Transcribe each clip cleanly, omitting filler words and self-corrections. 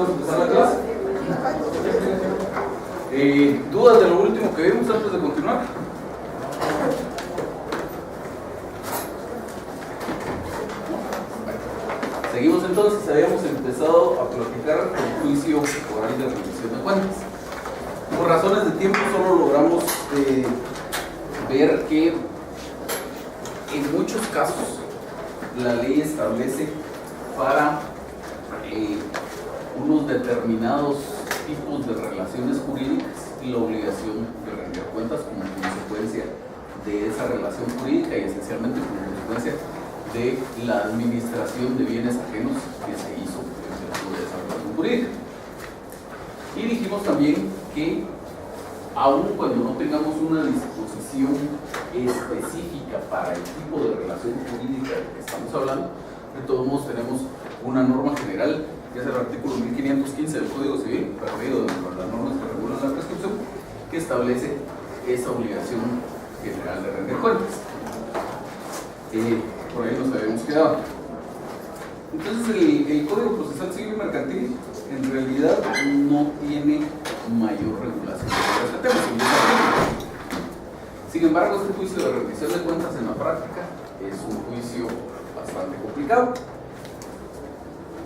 vamos a empezar la clase. ¿Dudas de lo último que vimos antes de continuar? Seguimos entonces, habíamos empezado a platicar el juicio oral de rendición de cuentas. Por razones de tiempo solo logramos ver que en muchos casos la ley establece para unos determinados tipos de relaciones jurídicas la obligación de rendir cuentas como consecuencia de esa relación jurídica y esencialmente como consecuencia de la administración de bienes ajenos que se hizo en esa relación jurídica. Y dijimos también que aun cuando no tengamos una disposición específica para el tipo de relación jurídica de que estamos hablando, de todos modos tenemos una norma general, que es el artículo 1515 del Código Civil, perdido dentro de las normas que regulan la prescripción, que establece esa obligación general de rendir cuentas. Por ahí nos habíamos quedado. Entonces el Código Procesal Civil y Mercantil en realidad no tiene mayor regulación sobre este tema. Sin embargo, este juicio de rendición de cuentas en la práctica es un juicio bastante complicado.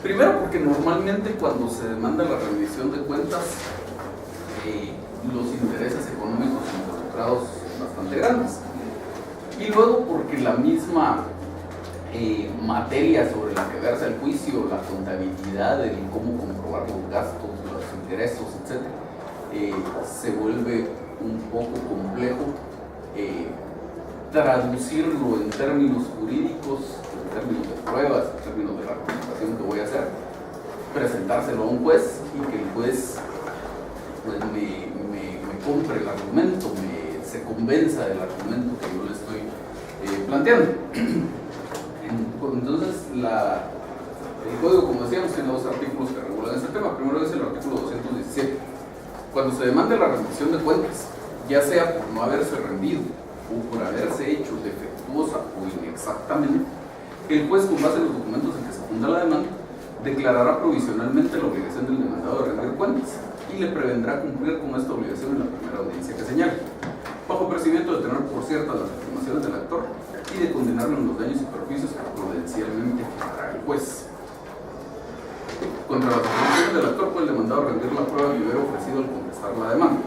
Primero porque normalmente cuando se demanda la rendición de cuentas los intereses económicos involucrados son bastante grandes. Y luego porque la misma materia sobre la que versa el juicio, la contabilidad, el cómo comprobar los gastos, los ingresos, etc., se vuelve un poco complejo traducirlo en términos jurídicos, en términos de pruebas, en términos de la argumentación que voy a hacer, presentárselo a un juez y que el juez pues, me compre el argumento, se convenza del argumento que yo le estoy planteando. Entonces, el código, como decíamos, tiene dos artículos que regulan este tema. Primero es el artículo 217. Cuando se demande la rendición de cuentas, ya sea por no haberse rendido o por haberse hecho defectuosa o inexactamente, el juez, con base en los documentos en que se funda la demanda, declarará provisionalmente la obligación del demandado de rendir cuentas y le prevendrá cumplir con esta obligación en la primera audiencia que señale, bajo procedimiento de tener por ciertas las afirmaciones del actor y de condenarlo en los daños y perjuicios que prudencialmente hará el juez. Contra las afirmaciones del actor puede el demandado rendir la prueba que hubiera ofrecido al contestar la demanda.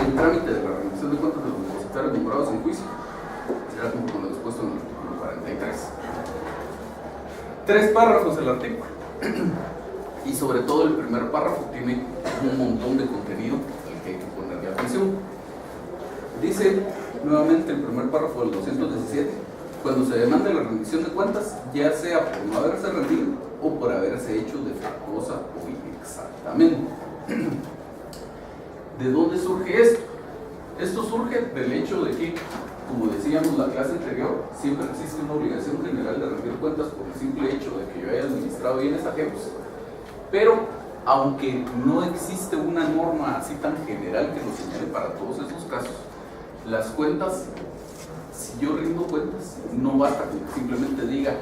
El trámite de la rendición de cuentas de los depositarios nombrados en juicio será como con lo dispuesto en el artículo 43. 3 párrafos el artículo y sobre todo el primer párrafo tiene un montón de contenido al que hay que ponerle atención. Dice nuevamente el primer párrafo del 217: cuando se demande la rendición de cuentas, ya sea por no haberse rendido o por haberse hecho defectuosa o inexactamente. ¿De dónde surge esto? Esto surge del hecho de que, como decíamos la clase anterior, siempre existe una obligación general de rendir cuentas por el simple hecho de que yo haya administrado bienes ajenos, pero aunque no existe una norma así tan general que lo señale para todos estos casos, las cuentas, si yo rindo cuentas, no basta con que simplemente diga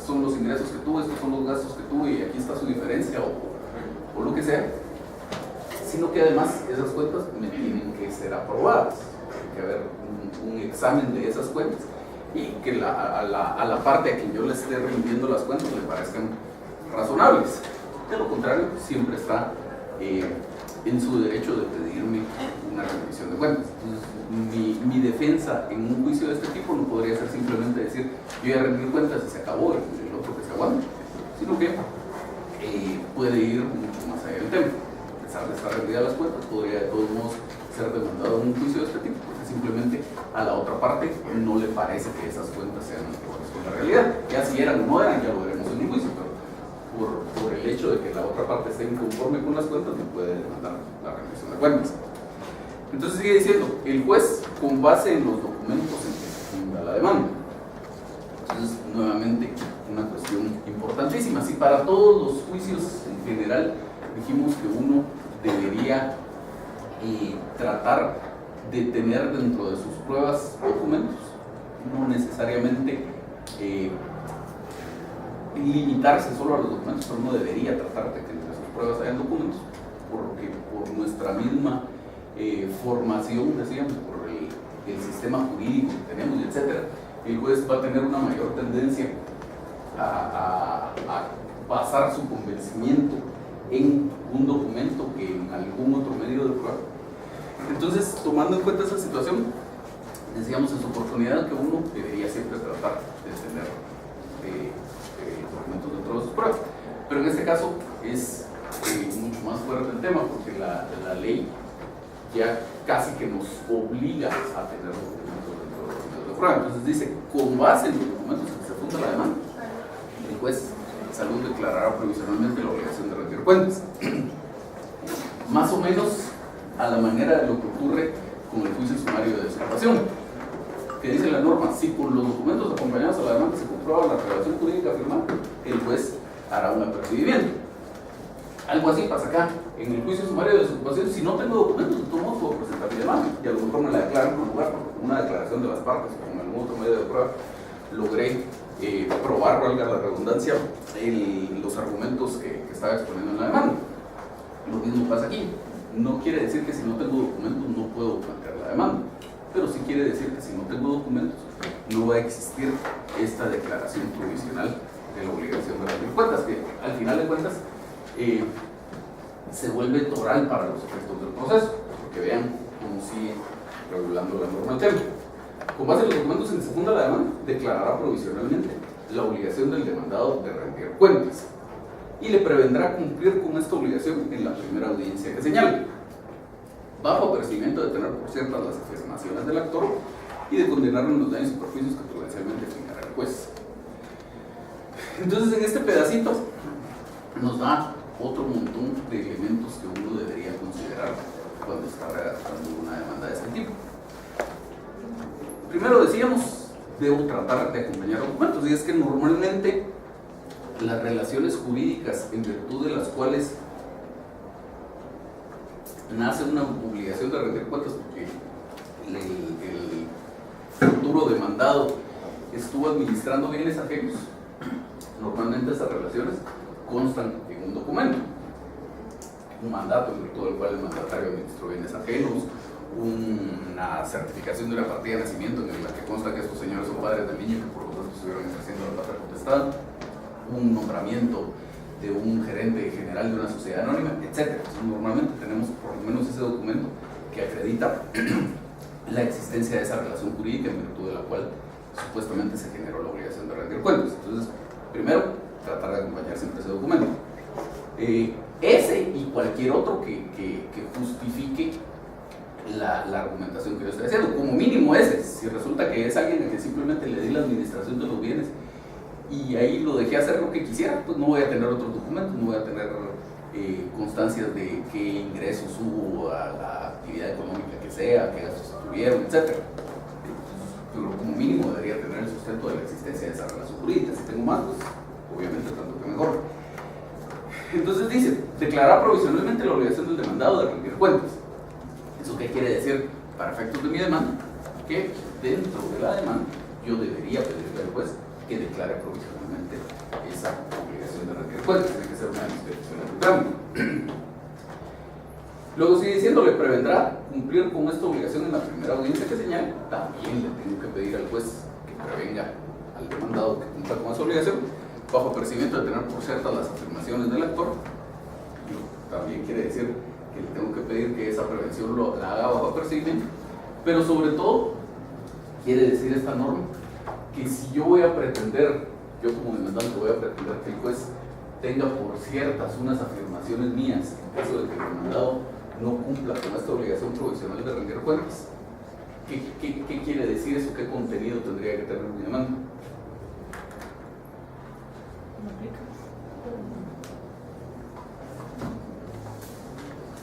son los ingresos que tuve, estos son los gastos que tuve y aquí está su diferencia o lo que sea, sino que además esas cuentas me tienen que ser aprobadas, tiene que haber un examen de esas cuentas y que a la parte a quien yo le esté rindiendo las cuentas le parezcan razonables. De lo contrario, siempre está en su derecho de pedirme una rendición de cuentas. Entonces, mi defensa en un juicio de este tipo no podría ser simplemente decir yo ya rendí cuentas y se acabó, el otro que se aguanta, sino que puede ir mucho más allá del tema. A pesar de estar rendidas las cuentas, podría de todos modos ser demandado en un juicio de este tipo, porque simplemente a la otra parte no le parece que esas cuentas sean acordes con la realidad. Ya si eran o no eran, ya lo veremos en un juicio, pero por el hecho de que la otra parte esté inconforme con las cuentas, no puede demandar la rendición de cuentas. Entonces sigue diciendo, el juez con base en los documentos en que se funda la demanda. Entonces, nuevamente, una cuestión importantísima. Si para todos los juicios en general dijimos que uno debería tratar de tener dentro de sus pruebas documentos, no necesariamente limitarse solo a los documentos, pero no debería tratar de que entre sus pruebas hayan documentos, porque por nuestra misma formación, decíamos, por el sistema jurídico que tenemos, etcétera, el juez va a tener una mayor tendencia a basar su convencimiento en un documento que en algún otro medio de prueba. Entonces, tomando en cuenta esa situación, decíamos en su oportunidad que uno debería siempre tratar de tener documentos dentro de sus pruebas, pero en este caso es mucho más fuerte el tema, porque la ley ya casi que nos obliga a tener documentos dentro de los medios de prueba. Entonces dice, con base en los documentos en que se funda la demanda, el juez de salud declarará provisionalmente la obligación de rendir cuentas. Más o menos a la manera de lo que ocurre con el juicio sumario de desocupación, que dice la norma, si con los documentos acompañados a la demanda se comprueba la relación jurídica firmada, el juez hará un apercibimiento. Algo así pasa acá. En el juicio sumario de desocupación, si no tengo documentos, de todos modos puedo presentar mi demanda, y a lo mejor me la declaran por lugar, porque una declaración de las partes o con algún otro medio de prueba logré probar, valga la redundancia, los argumentos que estaba exponiendo en la demanda. Lo mismo pasa aquí. No quiere decir que si no tengo documentos no puedo plantear la demanda, pero sí quiere decir que si no tengo documentos no va a existir esta declaración provisional de la obligación de rendir cuentas, que al final de cuentas se vuelve toral para los efectos del proceso, porque vean cómo sigue regulando la norma el tema. Con base en los documentos en que se funda la demanda, declarará provisionalmente la obligación del demandado de rendir cuentas y le prevendrá cumplir con esta obligación en la primera audiencia que señale, bajo apercibimiento de tener por ciertas las afirmaciones del actor y de condenarlo en los daños y perjuicios que prudencialmente fijará el juez. Entonces, en este pedacito nos da otro montón de elementos que uno debería considerar cuando está redactando una demanda de este tipo. Primero decíamos, debo tratar de acompañar documentos, y es que normalmente las relaciones jurídicas en virtud de las cuales nace una obligación de rendir cuentas, porque el futuro demandado estuvo administrando bienes ajenos, normalmente esas relaciones constan en un documento, un mandato en virtud del cual el mandatario administró bienes ajenos, una certificación de una partida de nacimiento en la que consta que estos señores son padres del niño y que por lo tanto estuvieron ejerciendo la patria potestad, un nombramiento de un gerente general de una sociedad anónima, etc. Entonces, normalmente tenemos por lo menos ese documento que acredita la existencia de esa relación jurídica en virtud de la cual supuestamente se generó la obligación de rendir cuentas. Entonces, primero, tratar de acompañar siempre ese documento. Ese y cualquier otro que justifique la argumentación que yo estoy haciendo, como mínimo ese. Si resulta que es alguien a quien simplemente le di la administración de los bienes y ahí lo dejé hacer lo que quisiera, pues no voy a tener otros documentos, no voy a tener constancias de qué ingresos hubo a la actividad económica que sea, qué gastos tuvieron, etc. Pero como mínimo debería tener el sustento de la existencia de esa relación jurídica. Si tengo más, pues obviamente tanto que mejor. Entonces dice, declarar provisionalmente la obligación del demandado de rendir cuentas. ¿Eso qué quiere decir? Para efectos de mi demanda, que dentro de la demanda yo debería pedirle al juez que declare provisionalmente esa obligación de rendir cuentas. Tiene que ser una disposición del trámite. Luego sigue diciendo, le prevendrá cumplir con esta obligación en la primera audiencia que señale. También le tengo que pedir al juez que prevenga al demandado que cumpla con esa obligación, bajo apercibimiento de tener por ciertas las afirmaciones del actor. También quiere decir que le tengo que pedir que esa prevención la haga bajo apercibimiento, pero sobre todo quiere decir esta norma que si yo voy a pretender, yo como demandante voy a pretender que el juez tenga por ciertas unas afirmaciones mías en caso de que el demandado no cumpla con esta obligación provisional de rendir cuentas, ¿qué quiere decir eso? ¿Qué contenido tendría que tener mi demanda?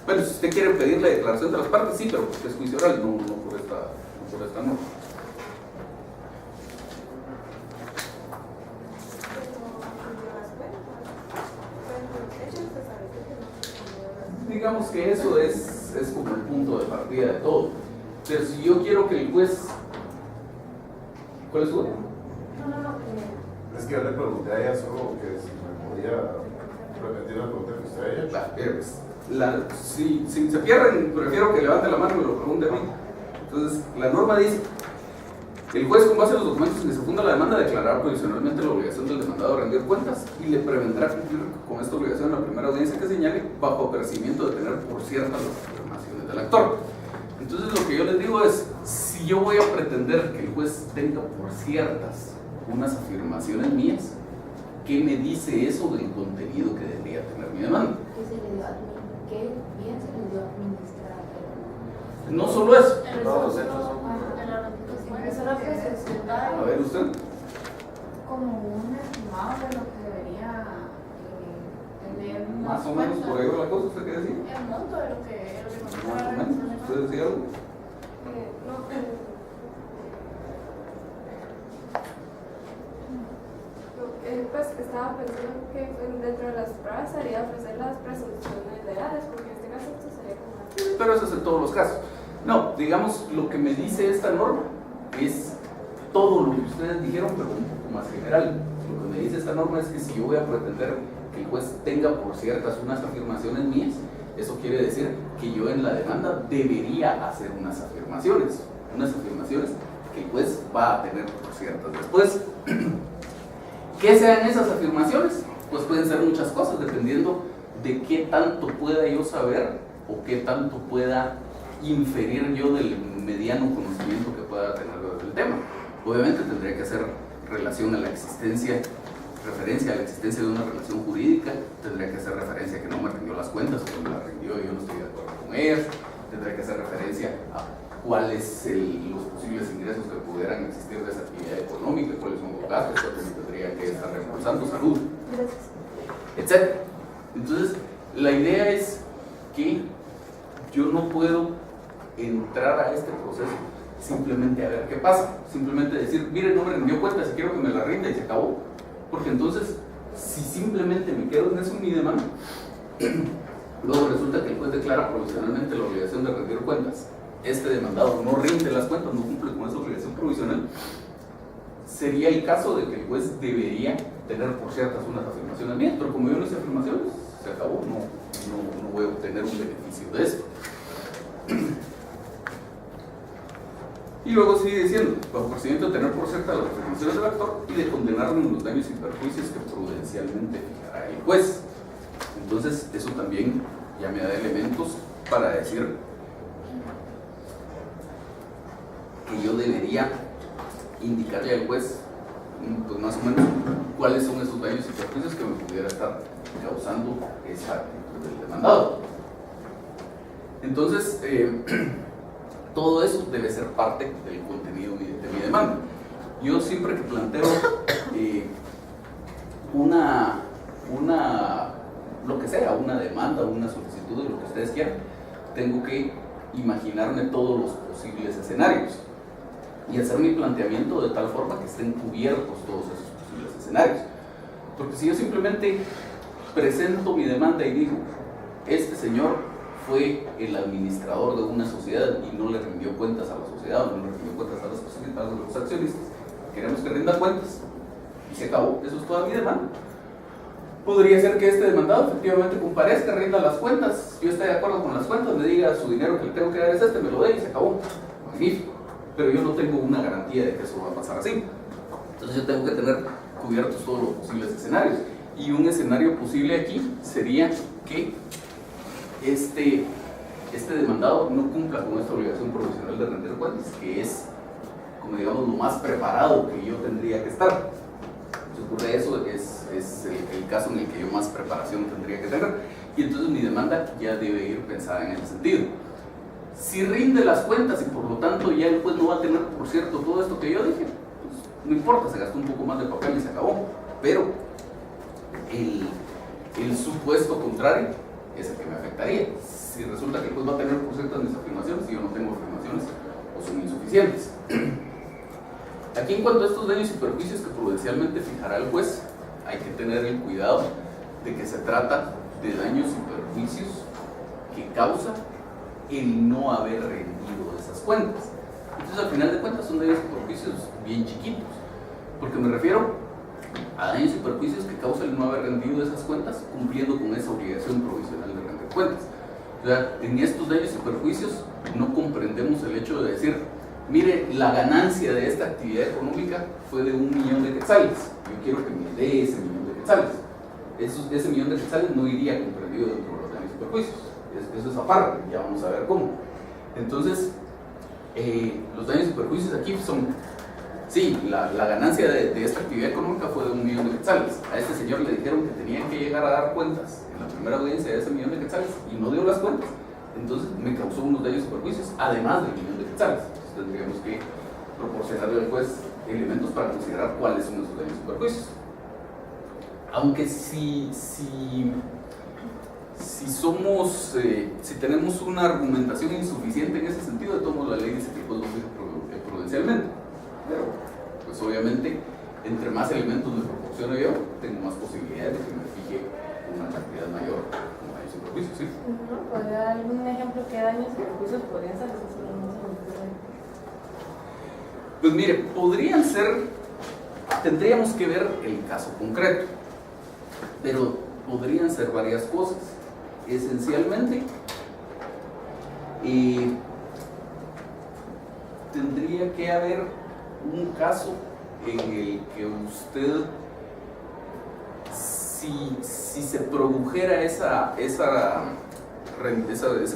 Bueno, si usted quiere pedir la declaración de las partes, sí, pero porque es juicio oral, no por esta norma. Digamos que eso es como el punto de partida de todo. Pero si yo quiero que el juez... ¿Cuál es su? Es que yo le pregunté a ella solo que si me podía repetir la pregunta que usted había hecho. Si se pierden, prefiero que levante la mano y me lo pregunte a mí. Entonces, la norma dice: el juez, con base en los documentos en que se funda la demanda, declarará provisionalmente la obligación del demandado de rendir cuentas y le prevendrá cumplir con esta obligación en la primera audiencia que señale, bajo apercibimiento de tener por ciertas las afirmaciones del actor. Entonces, lo que yo les digo es: si yo voy a pretender que el juez tenga por ciertas unas afirmaciones mías, ¿qué me dice eso del contenido que debería tener mi demanda? ¿Qué bien se le dio a administrar? No solo eso. Todos los hechos son. A ver, usted. Como un estimado de lo que debería tener. Más o menos por ahí va la cosa, ¿usted qué decía? El monto de lo que Más o menos. ¿Usted decía algo? Pues estaba pensando que dentro de las pruebas sería ofrecer las presunciones legales, porque en este caso esto sería como... Pero eso es en todos los casos. No, digamos, lo que me dice esta norma es todo lo que ustedes dijeron, pero un poco más general. Lo que me dice esta norma es que si yo voy a pretender que el juez tenga por ciertas unas afirmaciones mías, eso quiere decir que yo en la demanda debería hacer unas afirmaciones que el juez va a tener por ciertas. Después, ¿qué sean esas afirmaciones? Pues pueden ser muchas cosas, dependiendo de qué tanto pueda yo saber o qué tanto pueda inferir yo del mediano conocimiento que pueda tener del tema. Obviamente tendría que hacer referencia a la existencia de una relación jurídica, tendría que hacer referencia a que no me rindió las cuentas, o que me las rindió y yo no estoy de acuerdo con ellas, tendría que hacer referencia a cuáles los posibles ingresos que pudieran existir de esa actividad económica, cuáles son los gastos, cuánto me tendría que estar reembolsando, salud, etc. Entonces, la idea es que yo no puedo entrar a este proceso simplemente a ver qué pasa, simplemente decir, mire, no me rindió cuentas y quiero que me la rinda y se acabó. Porque entonces, si simplemente me quedo en eso en mi demanda, luego resulta que el juez declara provisionalmente la obligación de rendir cuentas, este demandado no rinde las cuentas, no cumple con esa obligación provisional, sería el caso de que el juez debería tener por ciertas unas afirmaciones mías, pero como yo no hice afirmaciones, se acabó, no voy a obtener un beneficio de esto. Y luego sigue diciendo, bajo procedimiento de tener por cierta las afirmaciones del actor y de condenarlo en los daños y perjuicios que prudencialmente fijará el juez. Entonces, eso también ya me da elementos para decir que yo debería indicarle al juez, pues más o menos, cuáles son esos daños y perjuicios que me pudiera estar causando esa actitud del demandado. Entonces, todo eso debe ser parte del contenido de mi demanda. Yo siempre que planteo lo que sea, una demanda, una solicitud, de lo que ustedes quieran, tengo que imaginarme todos los posibles escenarios y hacer mi planteamiento de tal forma que estén cubiertos todos esos posibles escenarios. Porque si yo simplemente presento mi demanda y digo, este señor fue el administrador de una sociedad y no le rindió cuentas a la sociedad, no le rindió cuentas a los accionistas, queremos que rinda cuentas y se acabó, eso es toda mi demanda. Podría ser que este demandado efectivamente comparezca, rinda las cuentas, yo esté de acuerdo con las cuentas, me diga su dinero que le tengo que dar es este, me lo dé y se acabó, magnífico, pero yo no tengo una garantía de que eso va a pasar así. Entonces yo tengo que tener cubiertos todos los posibles escenarios, y un escenario posible aquí sería que este demandado no cumpla con esta obligación provisional de rendir cuentas, que es, como digamos, lo más preparado que yo tendría que estar. Si ocurre eso, es el caso en el que yo más preparación tendría que tener, y entonces mi demanda ya debe ir pensada en ese sentido. Si rinde las cuentas y por lo tanto ya el juez no va a tener, por cierto, todo esto que yo dije, pues no importa, se gastó un poco más de papel y se acabó, pero el supuesto contrario es el que me afectaría. Si resulta que el juez va a tener por ciertas mis afirmaciones y yo no tengo afirmaciones o son insuficientes. Aquí, en cuanto a estos daños y perjuicios que prudencialmente fijará el juez, hay que tener el cuidado de que se trata de daños y perjuicios que causa el no haber rendido esas cuentas. Entonces, al final de cuentas, son daños y perjuicios bien chiquitos, porque me refiero a daños y perjuicios que causa el no haber rendido esas cuentas cumpliendo con esa obligación provisional de rendir cuentas. O sea, en estos daños y perjuicios no comprendemos el hecho de decir, mire, la ganancia de esta actividad económica fue de 1.000.000 de quetzales, yo quiero que me dé ese 1.000.000 de quetzales. Ese 1.000.000 de quetzales no iría comprendido dentro de los daños y perjuicios, eso es aparte, ya vamos a ver cómo. Entonces, los daños y perjuicios aquí son, sí, la ganancia de esta actividad económica fue de 1.000.000 de quetzales. A este señor le dijeron que tenía que llegar a dar cuentas en la primera audiencia de ese 1.000.000 de quetzales y no dio las cuentas. Entonces me causó unos daños y perjuicios, además del 1.000.000 de quetzales. Entonces tendríamos que proporcionarle al juez elementos para considerar cuáles son esos daños y perjuicios. Aunque si tenemos una argumentación insuficiente en ese sentido, de todo modo la ley dice que pues lo fije prudencialmente. Pero, pues obviamente, entre más elementos me proporciono yo, tengo más posibilidades de que me fije una cantidad mayor como daños y perjuicios, ¿sí? ¿Podría dar algún ejemplo qué daños y perjuicios podrían ser? Pues mire, podrían ser, tendríamos que ver el caso concreto, pero podrían ser varias cosas. Esencialmente, tendría que haber un caso en el que usted, si se produjera ese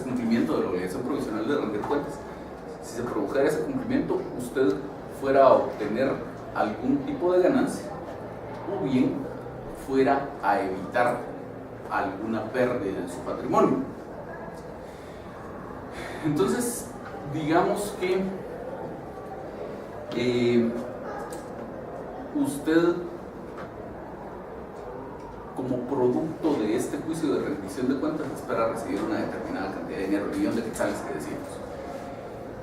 cumplimiento de la obligación provisional de rendir cuentas, si se produjera ese cumplimiento, usted fuera a obtener algún tipo de ganancia o bien fuera a evitar alguna pérdida en su patrimonio. Entonces, digamos que usted, como producto de este juicio de rendición de cuentas, espera recibir una determinada cantidad de dinero, el 1.000.000 de quetzales que decíamos,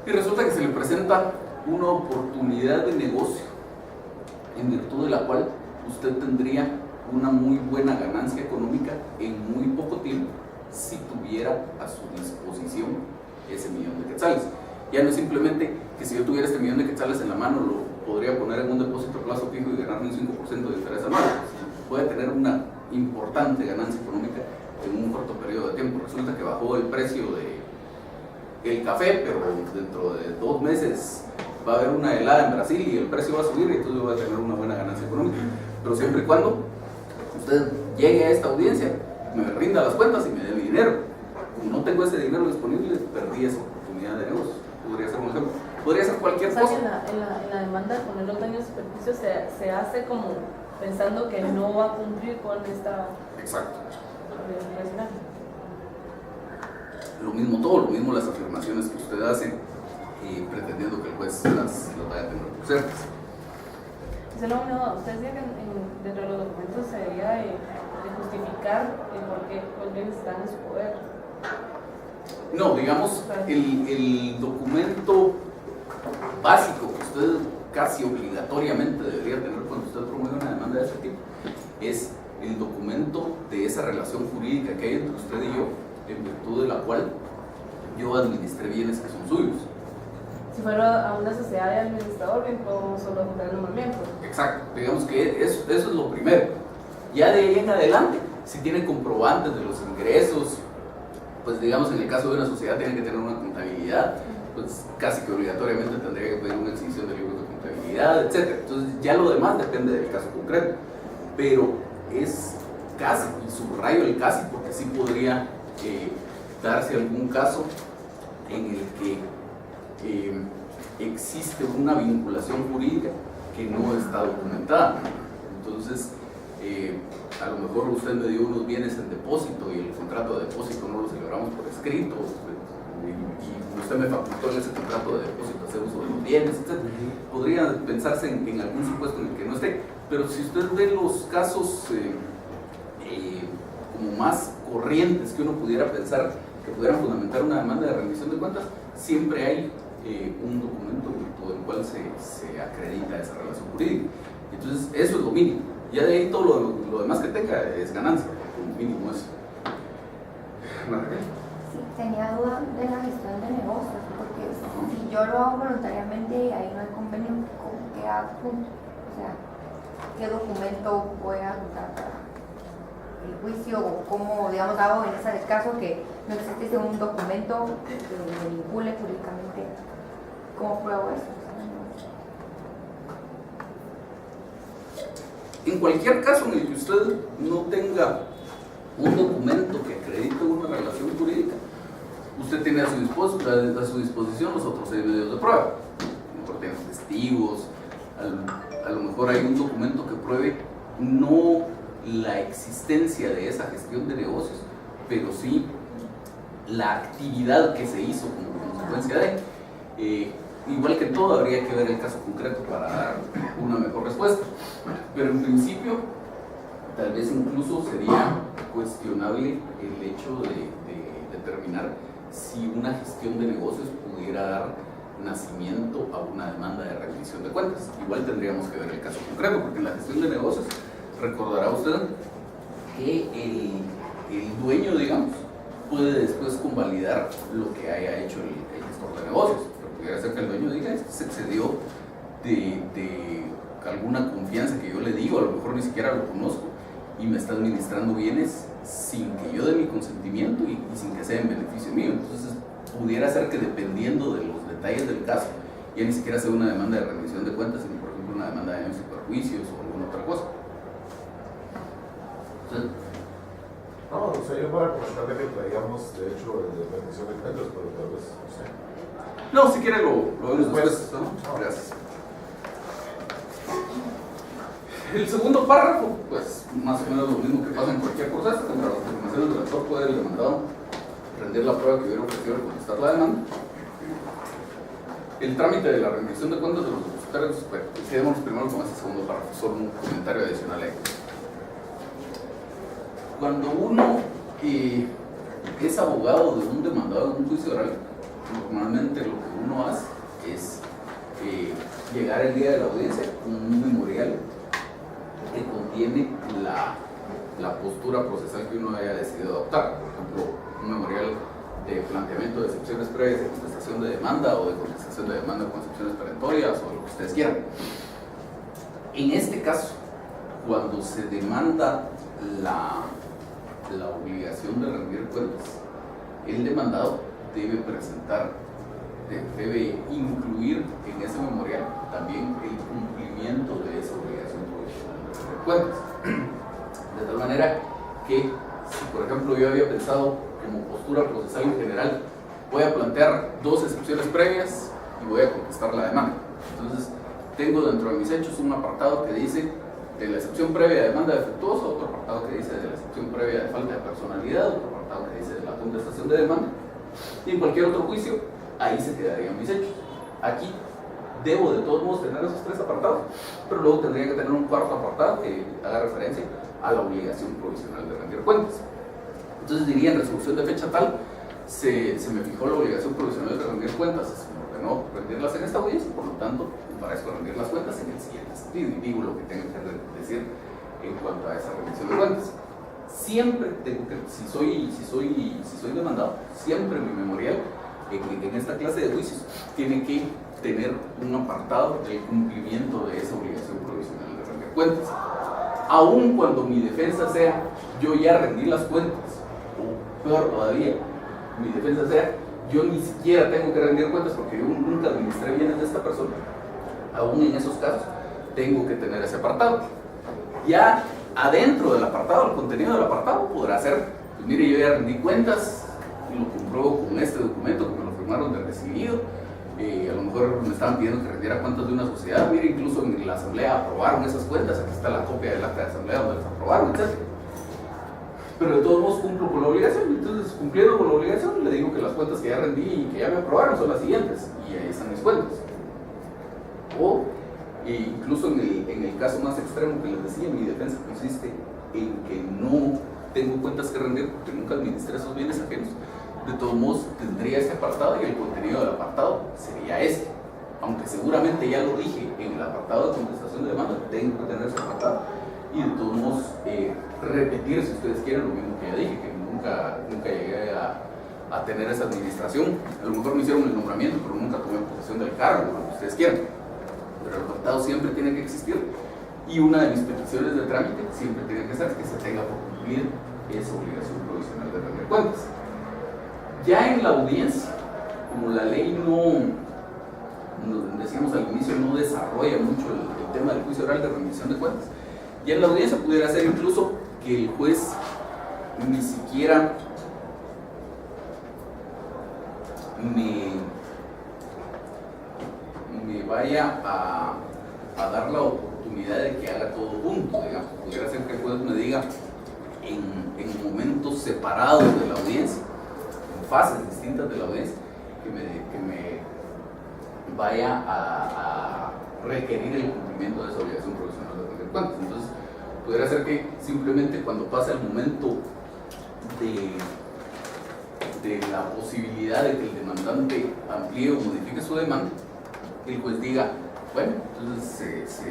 y resulta que se le presenta una oportunidad de negocio en virtud de la cual usted tendría una muy buena ganancia económica en muy poco tiempo si tuviera a su disposición ese 1.000.000 de quetzales. Ya no es simplemente que si yo tuviera este 1.000.000 de quetzales en la mano lo podría poner en un depósito a plazo fijo y ganarme un 5% de interés anual. Puede tener una importante ganancia económica en un corto periodo de tiempo. Resulta que bajó el precio del café, pero dentro de 2 meses va a haber una helada en Brasil y el precio va a subir y entonces yo voy a tener una buena ganancia económica. Pero siempre y cuando usted llegue a esta audiencia, me rinda las cuentas y me dé mi dinero. Como no tengo ese dinero disponible, perdí esa oportunidad de negocio. Podría ser un ejemplo. Podría ser cualquier cosa. En la demanda de poner los daños y perjuicios se hace como pensando que no va a cumplir con esta... Exacto. Racional. Lo mismo las afirmaciones que usted hace pretendiendo que el juez las vaya a tener por ciertas. Usted decía que dentro de los documentos se debería de justificar el por qué los bienes están en su poder. No, digamos, el documento básico que usted casi obligatoriamente debería tener cuando usted promueve una demanda de ese tipo es el documento de esa relación jurídica que hay entre usted y yo, en virtud de la cual yo administré bienes que son suyos. Si fuera a una sociedad de administrador, bien podemos solo juntar el nombramiento. Exacto, digamos que eso es lo primero. Ya de ahí en adelante, si tiene comprobantes de los ingresos, pues digamos en el caso de una sociedad tiene que tener una contabilidad, pues casi que obligatoriamente tendría que pedir una exhibición de libros de contabilidad, etc. Entonces ya lo demás depende del caso concreto, pero es casi, y subrayo el casi porque sí podría darse algún caso en el que existe una vinculación jurídica que no está documentada. Entonces, a lo mejor usted me dio unos bienes en depósito y el contrato de depósito no lo celebramos por escrito, y usted me facultó en ese contrato de depósito hacer uso de los bienes, etc. Podría pensarse en algún supuesto en el que no esté, pero si usted ve los casos como más corrientes que uno pudiera pensar que pudieran fundamentar una demanda de rendición de cuentas, siempre hay un documento por el cual se acredita esa relación jurídica. Entonces eso es lo mínimo. Ya de ahí todo lo demás que tenga es ganancia, como mínimo eso. Sí, tenía duda de la gestión de negocios, porque si yo lo hago voluntariamente y ahí no hay convenio, ¿qué hago? O sea, qué documento voy a usar para el juicio o cómo, digamos, hago en ese caso que no existe un documento que me vincule jurídicamente. ¿Cómo pruebo eso? En cualquier caso en el que usted no tenga un documento que acredite una relación jurídica, usted tiene a su disposición los otros medios de prueba. A lo mejor tiene testigos, a lo mejor hay un documento que pruebe no la existencia de esa gestión de negocios, pero sí la actividad que se hizo como consecuencia de. Igual que en todo, habría que ver el caso concreto para dar una mejor respuesta. Pero en principio, tal vez incluso sería cuestionable el hecho de determinar si una gestión de negocios pudiera dar nacimiento a una demanda de rendición de cuentas. Igual tendríamos que ver el caso concreto, porque en la gestión de negocios, recordará usted que el dueño, digamos, puede después convalidar lo que haya hecho el gestor de negocios. Pudiera ser que el dueño diga, esto se excedió de alguna confianza que yo le digo, a lo mejor ni siquiera lo conozco, y me está administrando bienes sin que yo dé mi consentimiento y sin que sea en beneficio mío. Entonces, pudiera ser que dependiendo de los detalles del caso, ya ni siquiera sea una demanda de rendición de cuentas, sino por ejemplo una demanda de daños y perjuicios o alguna otra cosa. ¿Sí? No, o sea, yo para comentarle que traíamos, de hecho, el de rendición de cuentas, pero tal vez, no sé. No, si quiere lo vemos después, ¿no? Gracias. El segundo párrafo, pues más o menos lo mismo que pasa en cualquier proceso. Contra las afirmaciones del actor puede el demandado rendir la prueba que hubiera ofrecido al contestar la demanda. El trámite de la rendición de cuentas de los depositarios, pues quedémonos primero con ese segundo párrafo, solo un comentario adicional ahí. Cuando uno es abogado de un demandado en un juicio oral, normalmente lo que uno hace es llegar el día de la audiencia con un memorial que contiene la postura procesal que uno haya decidido adoptar. Por ejemplo, un memorial de planteamiento de excepciones previas de contestación de demanda o de contestación de demanda con excepciones perentorias o lo que ustedes quieran. En este caso, cuando se demanda la obligación de rendir cuentas, el demandado debe presentar, debe incluir en ese memorial también el cumplimiento de esa obligación provisional de rendir cuentas. De tal manera que, si por ejemplo yo había pensado como postura procesal en general, voy a plantear dos excepciones previas y voy a contestar la demanda. Entonces, tengo dentro de mis hechos un apartado que dice de la excepción previa de demanda defectuosa, otro apartado que dice de la excepción previa de falta de personalidad, otro apartado que dice de la contestación de demanda, y en cualquier otro juicio, ahí se quedarían mis hechos. Aquí debo de todos modos tener esos tres apartados, pero luego tendría que tener un cuarto apartado que haga referencia a la obligación provisional de rendir cuentas. Entonces diría, en resolución de fecha tal, se me fijó la obligación provisional de rendir cuentas, se me ordenó rendirlas en esta audiencia, por lo tanto, para eso rendir las cuentas en el siguiente sentido, y digo lo que tengo que decir en cuanto a esa rendición de cuentas. Siempre tengo que, si soy demandado, siempre mi memorial en esta clase de juicios tiene que tener un apartado del cumplimiento de esa obligación provisional de rendir cuentas. Aun cuando mi defensa sea, yo ya rendí las cuentas, o peor todavía, mi defensa sea, yo ni siquiera tengo que rendir cuentas porque yo nunca administré bienes de esta persona, aún en esos casos, tengo que tener ese apartado. Ya adentro del apartado, el contenido del apartado podrá ser, pues mire, yo ya rendí cuentas, y lo compruebo con este documento que me lo firmaron de recibido, a lo mejor me estaban pidiendo que rendiera cuentas de una sociedad, mire, incluso en la asamblea aprobaron esas cuentas, aquí está la copia del acta de asamblea donde las aprobaron, etc. Pero de todos modos cumplo con la obligación, entonces cumpliendo con la obligación le digo que las cuentas que ya rendí y que ya me aprobaron son las siguientes, y ahí están mis cuentas. O incluso en el caso más extremo que les decía, mi defensa consiste en que no tengo cuentas que rendir porque nunca administré esos bienes ajenos. De todos modos tendría ese apartado y el contenido del apartado sería este, aunque seguramente ya lo dije en el apartado de contestación de demanda, tengo que tener ese apartado y de todos modos repetir, si ustedes quieren, lo mismo que ya dije, que nunca llegué a tener esa administración. A lo mejor me hicieron el nombramiento, pero nunca tomé posesión del cargo, lo que ustedes quieran, pero el apartado siempre tiene que existir Y una de mis peticiones de trámite siempre tiene que ser que se tenga por cumplir esa obligación provisional de rendir cuentas. Ya en la audiencia, como la ley decíamos al inicio, no desarrolla mucho el tema del juicio oral de rendición de cuentas, ya en la audiencia pudiera ser incluso que el juez ni siquiera me vaya a dar la oportunidad de que haga todo junto, digamos. Pudiera ser que el juez me diga en momentos separados de la audiencia, en fases distintas de la audiencia, que me vaya a requerir el cumplimiento de esa obligación provisional de rendir cuentas. Entonces, pudiera ser que simplemente cuando pase el momento de la posibilidad de que el demandante amplíe o modifique su demanda, el juez diga, bueno, entonces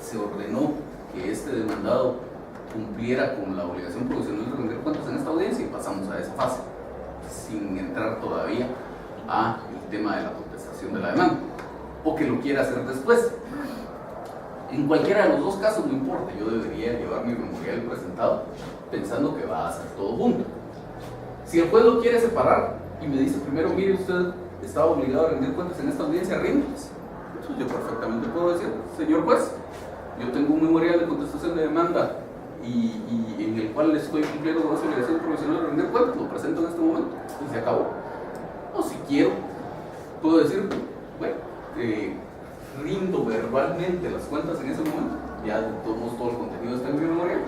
se ordenó que este demandado cumpliera con la obligación provisional de rendir cuentas en esta audiencia y pasamos a esa fase, sin entrar todavía a el tema de la contestación de la demanda, o que lo quiera hacer después. En cualquiera de los dos casos no importa, yo debería llevar mi memorial presentado pensando que va a hacer todo junto. Si el juez lo quiere separar y me dice primero, mire, usted estaba obligado a rendir cuentas en esta audiencia, ríndalas. Entonces yo perfectamente puedo decir, señor juez, yo tengo un memorial de contestación de demanda y en el cual estoy cumpliendo con esa obligación provisional de rendir cuentas, lo presento en este momento y se acabó. O si quiero, puedo decir, bueno, rindo verbalmente las cuentas en ese momento, ya de todos modos todo el contenido está en mi memorial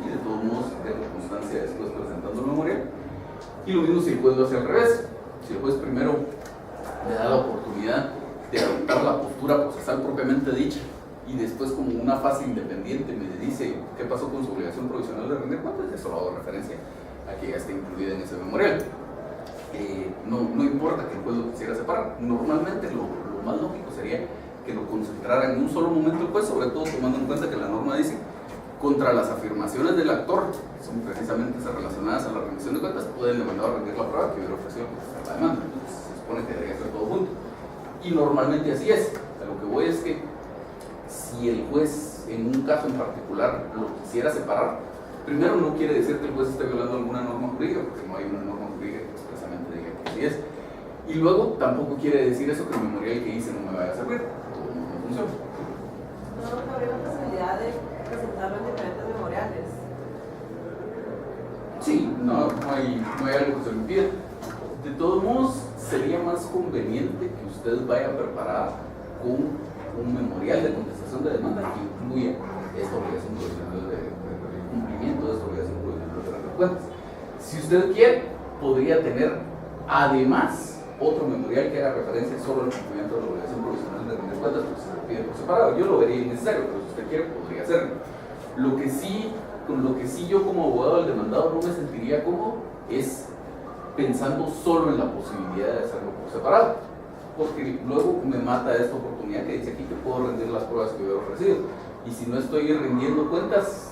y de todos modos tengo constancia después presentando el memorial. Y lo mismo si el juez lo hace al revés, si el juez primero me da la oportunidad de adoptar la postura procesal propiamente dicha y después como una fase independiente me dice qué pasó con su obligación provisional de rendir cuentas, eso lo hago referencia a que ya esté incluida en ese memorial. No importa que el juez lo quisiera separar, normalmente lo más lógico sería que lo concentrara en un solo momento el juez, sobre todo tomando en cuenta que la norma dice contra las afirmaciones del actor, que son precisamente esas relacionadas a la rendición de cuentas, pueden demandar a rendir la prueba que hubiera ofrecido la demanda. Entonces se supone que debería ser todo junto. Y normalmente así es. A lo que voy es que si el juez en un caso en particular lo quisiera separar, primero no quiere decir que el juez esté violando alguna norma jurídica, porque no hay una norma jurídica que expresamente diga que así es. Y luego tampoco quiere decir eso que el memorial que hice no me vaya a servir, todo no funciona. No habría la posibilidad de presentarlo en diferentes memoriales. Sí, no hay algo que se lo impida. De todos modos, sería más conveniente que usted vaya preparada con un memorial de contestación de demanda que incluya esta obligación provisional de cumplimiento de esta obligación provisional de rendir cuentas. Si usted quiere, podría tener además otro memorial que haga referencia solo al cumplimiento de la obligación provisional de rendir cuentas, porque se pide por separado. Yo lo vería innecesario, pero si usted quiere, podría hacerlo. Con lo que sí yo como abogado del demandado no me sentiría cómodo es pensando solo en la posibilidad de hacerlo por separado, porque luego me mata esta oportunidad que dice aquí que puedo rendir las pruebas que hubiera ofrecido, y si no estoy rindiendo cuentas,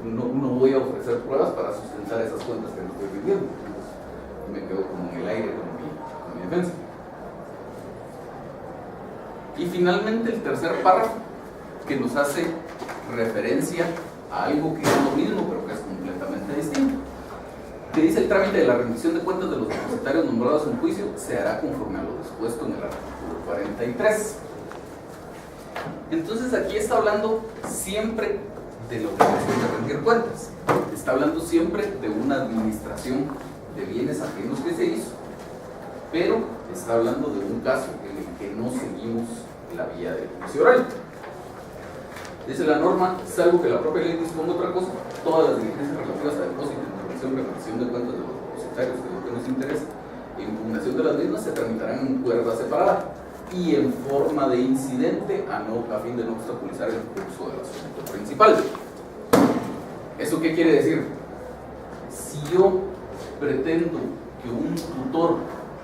no voy a ofrecer pruebas para sustentar esas cuentas que no estoy rindiendo. Entonces me quedo como en el aire con mi defensa. Y finalmente el tercer párrafo, que nos hace referencia a algo que es lo mismo pero que es completamente distinto, que dice: el trámite de la rendición de cuentas de los depositarios nombrados en juicio se hará conforme a lo dispuesto en el artículo 43. Entonces aquí está hablando siempre de la obligación de rendir cuentas, está hablando siempre de una administración de bienes ajenos que se hizo, pero está hablando de un caso en el que no seguimos la vía del juicio oral. Dice la norma: salvo que la propia ley disponga otra cosa, todas las diligencias relativas a depósito, rendición de cuentas de los depositarios, que es lo que nos interesa, e impugnación de las mismas se tramitarán en cuerda separada y en forma de incidente a fin de no obstaculizar el curso del asunto principal. ¿Eso qué quiere decir? Si yo pretendo que un tutor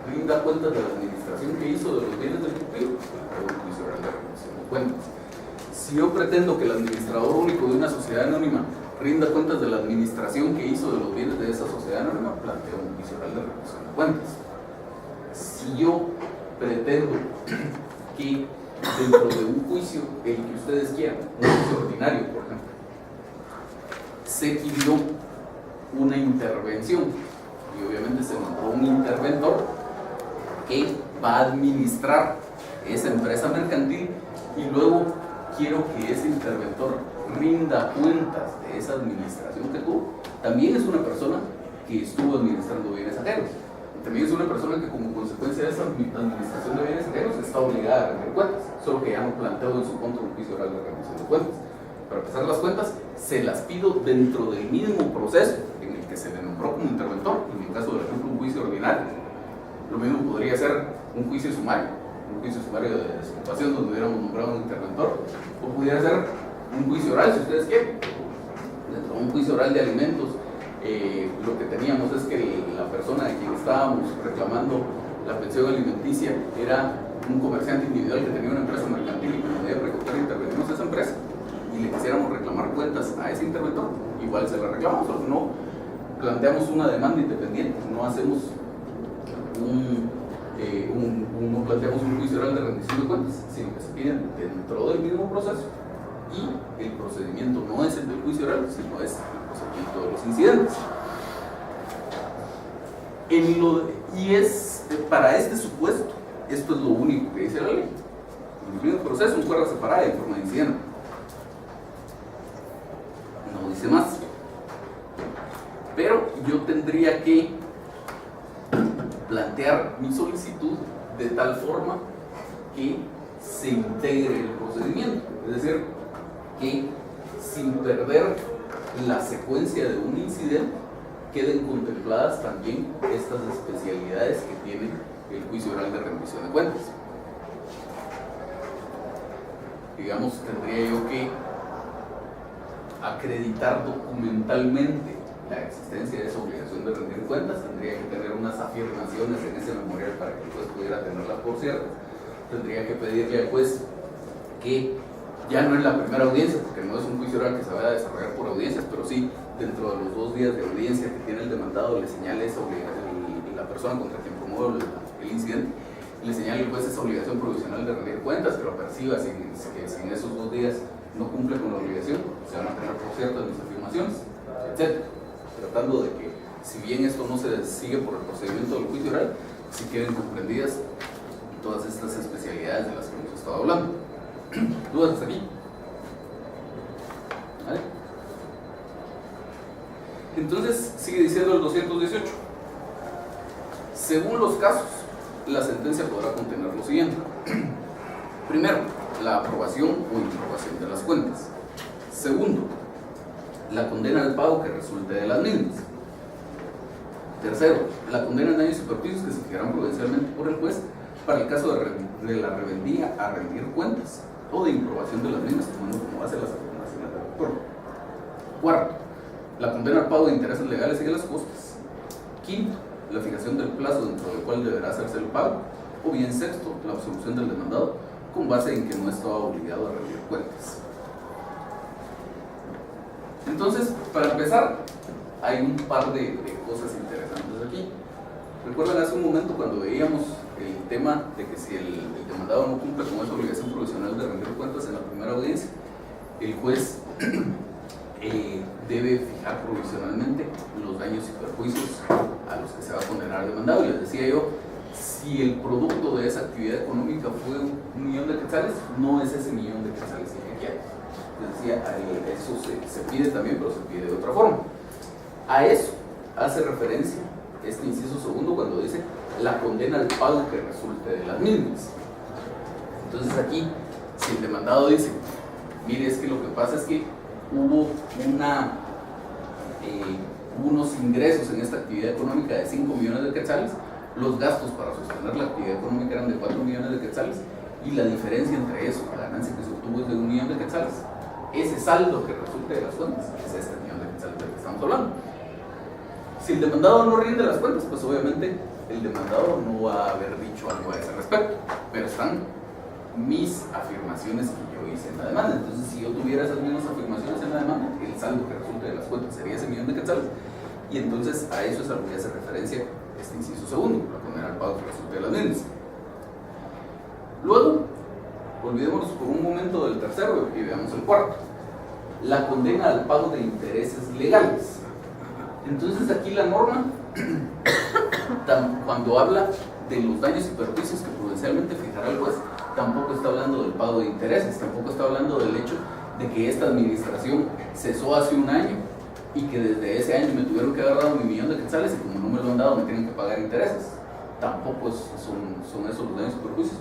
rinda cuentas de la administración que hizo de los bienes del pupilo, hago un juicio oral de rendición de cuentas. Si yo pretendo que el administrador único de una sociedad anónima rinda cuentas de la administración que hizo de los bienes de esa sociedad anónima, planteo un juicio oral de rendición de cuentas. Si yo pretendo que dentro de un juicio, el que ustedes quieran, un juicio ordinario, por ejemplo, se pidió una intervención y obviamente se nombró un interventor que va a administrar esa empresa mercantil y luego quiero que ese interventor rinda cuentas de esa administración que tuvo. También es una persona que estuvo administrando bienes ajenos. También es una persona que como consecuencia de esa administración de bienes ajenos está obligada a rendir cuentas, solo que ya no planteo en su contra un juicio oral de rendición de cuentas. Para empezar, las cuentas se las pido dentro del mismo proceso en el que se le nombró como interventor. En el caso, por ejemplo, un juicio ordinario, lo mismo podría ser un juicio sumario de desocupación donde hubiéramos nombrado un interventor, o pudiera ser un juicio oral, si ustedes quieren. Dentro de un juicio oral de alimentos, lo que teníamos es que la persona de quien estábamos reclamando la pensión alimenticia era un comerciante individual que tenía una empresa mercantil y que podía preguntar intervenimos a esa empresa y le quisiéramos reclamar cuentas a ese interventor, igual se la reclamamos, o no planteamos una demanda independiente, no hacemos no planteamos un juicio oral de rendición de cuentas, sino que se piden dentro del mismo proceso y el procedimiento no es el del juicio oral, sino es el procedimiento de los incidentes. Y es para este supuesto, esto es lo único que dice la ley. En el mismo proceso, un cuerda separada en forma de incidente. No dice más. Pero yo tendría que plantear mi solicitud de tal forma que se integre el procedimiento, es decir, que sin perder la secuencia de un incidente queden contempladas también estas especialidades que tiene el juicio oral de rendición de cuentas. Digamos, tendría yo que acreditar documentalmente la existencia de esa obligación de rendir cuentas, tendría que tener unas afirmaciones en ese memorial para que el juez pudiera tenerlas por ciertas, tendría que pedirle al juez que ya no en la primera audiencia, porque no es un juicio oral que se vaya a desarrollar por audiencias, pero sí dentro de los 2 días de audiencia que tiene el demandado le señale esa obligación, y la persona contra quien promueve el incidente, le señale al juez esa obligación provisional de rendir cuentas, pero perciba que si en esos 2 días no cumple con la obligación, se van a tener por ciertas mis afirmaciones, etc. Tratando de que, si bien esto no se sigue por el procedimiento del juicio oral, si queden comprendidas todas estas especialidades de las que hemos estado hablando. ¿Dudas hasta aquí? ¿Vale? Entonces, sigue diciendo el 218. Según los casos, la sentencia podrá contener lo siguiente. Primero, la aprobación o inaprobación de las cuentas. Segundo, la condena al pago que resulte de las mismas. Tercero, la condena en daños y perjuicios que se fijarán prudencialmente por el juez para el caso de la rebeldía a rendir cuentas o de improbación de las mismas, tomando como base las afirmaciones del autor. Cuarto, la condena al pago de intereses legales y de las costas. Quinto, la fijación del plazo dentro del cual deberá hacerse el pago. O bien sexto, la absolución del demandado con base en que no estaba obligado a rendir cuentas. Entonces, para empezar, hay un par de cosas interesantes aquí. Recuerdan hace un momento cuando veíamos el tema de que si el demandado no cumple con esa obligación provisional de rendir cuentas en la primera audiencia, el juez debe fijar provisionalmente los daños y perjuicios a los que se va a condenar al demandado. Y les decía yo, si el producto de esa actividad económica fue 1.000.000 de quetzales, no es ese 1.000.000 de quetzales el que hay. Les decía, eso se pide también, pero se pide de otra forma. A eso hace referencia este inciso segundo cuando dice la condena al pago que resulte de las mismas. Entonces aquí, si el demandado dice, mire, es que lo que pasa es que hubo unos ingresos en esta actividad económica de 5 millones de quetzales, los gastos para sostener la actividad económica eran de 4 millones de quetzales y la diferencia entre eso, la ganancia que se obtuvo es de 1 millón de quetzales. Ese saldo que resulte de las cuentas es este millón de quetzales del que estamos hablando. Si el demandado no rinde las cuentas, pues obviamente el demandado no va a haber dicho algo a ese respecto, pero están mis afirmaciones que yo hice en la demanda. Entonces, si yo tuviera esas mismas afirmaciones en la demanda, el saldo que resulte de las cuentas sería ese millón de quetzales, y entonces a eso es a lo que hace referencia este inciso segundo, la condena al pago que resulte de las mismas. Luego, Olvidémonos por un momento del tercero y veamos el cuarto. La condena al pago de intereses legales. Entonces aquí la norma, cuando habla de los daños y perjuicios que prudencialmente fijará el juez, tampoco está hablando del pago de intereses, tampoco está hablando del hecho de que esta administración cesó hace un año y que desde ese año me tuvieron que haber dado mi millón de quetzales y como no me lo han dado me tienen que pagar intereses. Tampoco son esos los daños y perjuicios,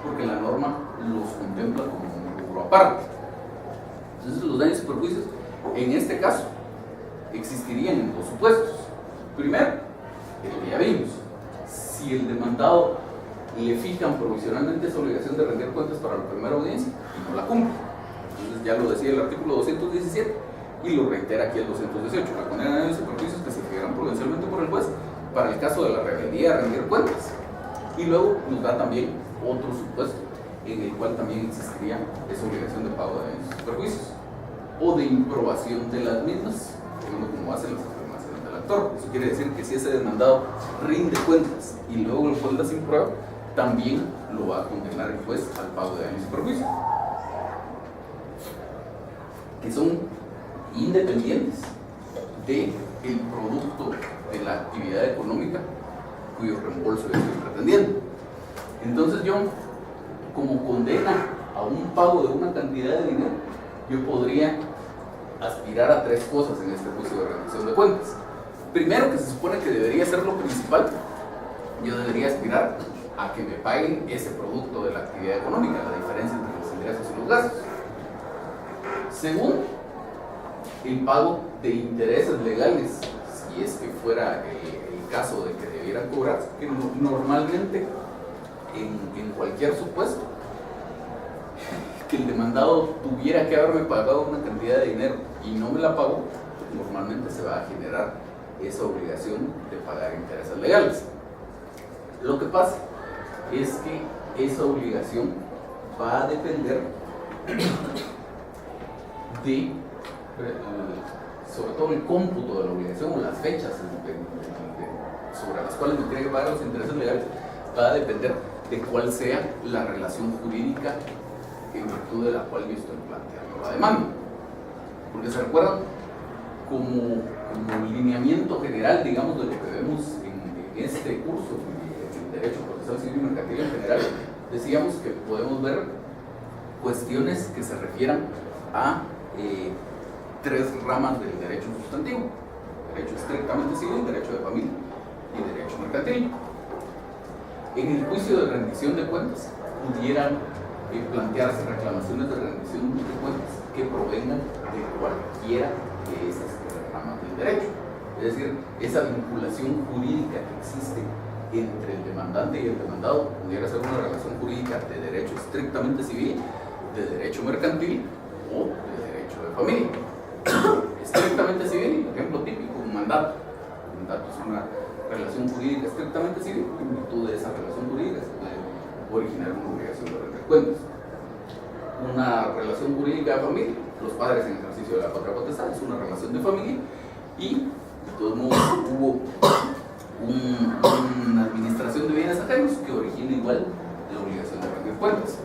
porque la norma los contempla como un rubro aparte. Entonces los daños y perjuicios, en este caso, existirían en dos supuestos. Primero, el que ya vimos, si el demandado le fijan provisionalmente esa obligación de rendir cuentas para la primera audiencia y no la cumple. Entonces ya lo decía el artículo 217 y lo reitera aquí el 218. La condena de daños y perjuicios que se fijarán prudencialmente por el juez para el caso de la rebeldía a rendir cuentas. Y luego nos da también otro supuesto en el cual también existiría esa obligación de pago de daños y perjuicios o de improbación de las mismas, como hacen las afirmaciones del actor. Eso quiere decir que si ese demandado rinde cuentas y luego el juez las imprueba, también lo va a condenar el juez al pago de daños y perjuicios, que son independientes del producto de la actividad económica cuyo reembolso estoy pretendiendo. Entonces yo, como condena a un pago de una cantidad de dinero, yo podría aspirar a tres cosas en este juicio de rendición de cuentas. Primero, que se supone que debería ser lo principal, yo debería aspirar a que me paguen ese producto de la actividad económica, la diferencia entre los ingresos y los gastos. Segundo, el pago de intereses legales, si es que fuera el caso de que debieran cobrar, que normalmente en cualquier supuesto que el demandado tuviera que haberme pagado una cantidad de dinero y no me la pagó, normalmente se va a generar esa obligación de pagar intereses legales. Lo que pasa es que esa obligación va a depender de, sobre todo el cómputo de la obligación o las fechas sobre las cuales me tiene que pagar los intereses legales, va a depender de cuál sea la relación jurídica en virtud de la cual yo estoy planteando la demanda. Porque se recuerdan, como lineamiento general, digamos, de lo que vemos en este curso, en Derecho Procesal Civil y Mercantil en general, decíamos que podemos ver cuestiones que se refieran a tres ramas del derecho sustantivo: derecho estrictamente civil, derecho de familia y derecho mercantil. En el juicio de rendición de cuentas pudieran plantearse reclamaciones de rendición de cuentas que provengan de cualquiera de esas ramas del derecho. Es decir, esa vinculación jurídica que existe entre el demandante y el demandado pudiera ser una relación jurídica de derecho estrictamente civil, de derecho mercantil o de derecho de familia. Estrictamente civil, ejemplo típico, un mandato. Un mandato es una relación jurídica estrictamente civil, en virtud de esa relación jurídica se puede originar una obligación de rendir cuentas. Una relación jurídica de familia, los padres en ejercicio de la patria potestad, es una relación de familia, y de todos modos hubo una administración de bienes ajenos que origina igual la obligación de rendir cuentas.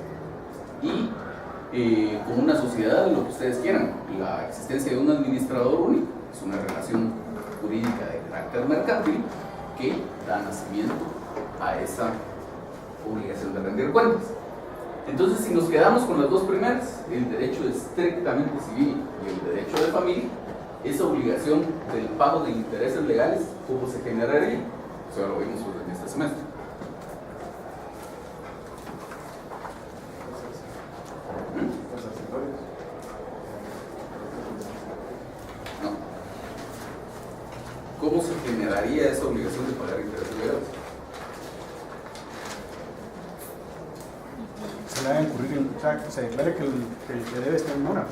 Y con una sociedad, lo que ustedes quieran, la existencia de un administrador único es una relación jurídica de carácter mercantil que da nacimiento a esa obligación de rendir cuentas. Entonces, si nos quedamos con las dos primeras, el derecho estrictamente civil y el derecho de familia, esa obligación del pago de intereses legales, ¿cómo se generaría? O sea, lo vimos en este semestre. No. ¿Cómo se generaría esa obligación de pagar intereses legales? Se le va a incurrir, o sea, que se declare que el que debe estar en mora.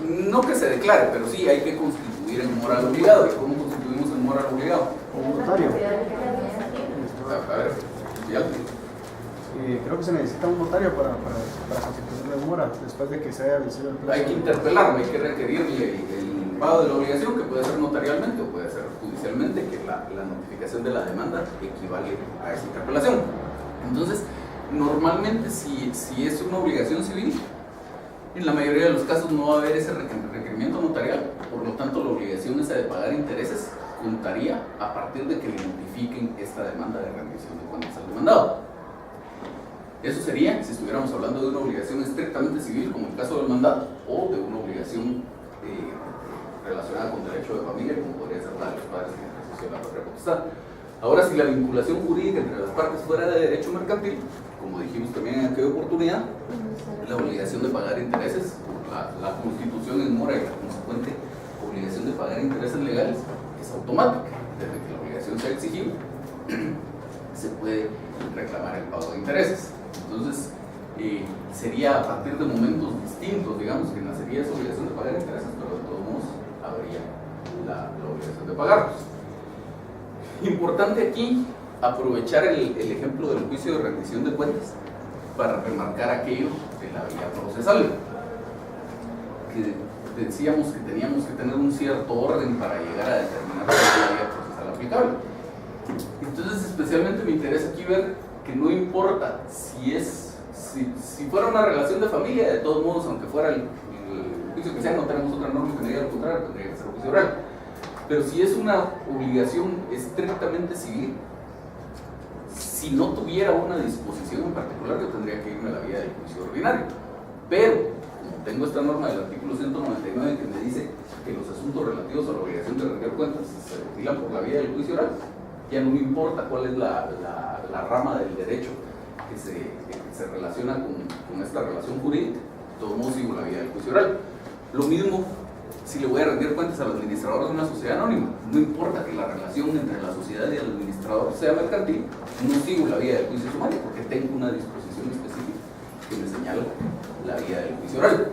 No que se declare, pero sí hay que constituir en mora al obligado. ¿Y cómo constituimos en mora al obligado? O notario. A ver, ya. Creo que se necesita un notario para constituir la mora después de que se haya vencido el plazo. Hay que interpelarlo, hay que requerirle el pago de la obligación, que puede ser notarialmente o puede ser judicialmente, que la notificación de la demanda equivale a esa interpelación. Entonces, Normalmente, si es una obligación civil, en la mayoría de los casos no va a haber ese requerimiento notarial, por lo tanto la obligación esa de pagar intereses contaría a partir de que le notifiquen esta demanda de rendición de cuentas al demandado. Eso sería si estuviéramos hablando de una obligación estrictamente civil, como el caso del mandato, o de una obligación relacionada con derecho de familia, como podría ser la de los padres en ejercicio de la propia potestad. Ahora, si la vinculación jurídica entre las partes fuera de derecho mercantil, como dijimos también en aquella oportunidad, la obligación de pagar intereses, la constitución en mora y la consecuente obligación de pagar intereses legales es automática. Desde que la obligación sea exigible, se puede reclamar el pago de intereses. Entonces, sería a partir de momentos distintos, digamos, que nacería esa obligación de pagar intereses, pero de todos modos habría la obligación de pagarlos. Importante aquí aprovechar el ejemplo del juicio de rendición de cuentas para remarcar aquello de la vía procesal, que decíamos que teníamos que tener un cierto orden para llegar a determinar cuál es la vía procesal aplicable. Entonces, especialmente me interesa aquí ver que no importa si fuera una relación de familia, de todos modos, aunque fuera el juicio que sea, no tenemos otra norma que me diga lo contrario, tendría que ser juicio oral. Pero si es una obligación estrictamente civil, si no tuviera una disposición en particular, yo tendría que irme a la vía del juicio ordinario. Pero, como tengo esta norma del artículo 199 que me dice que los asuntos relativos a la obligación de rendir cuentas se ventilan por la vía del juicio oral, ya no me importa cuál es la rama del derecho que se relaciona con esta relación jurídica, de todos modos sigo la vía del juicio oral. Lo mismo si le voy a rendir cuentas al administrador de una sociedad anónima. No importa que la relación entre la sociedad y el administrador sea mercantil, no sigo la vía del juicio sumario porque tengo una disposición específica que me señala la vía del juicio oral.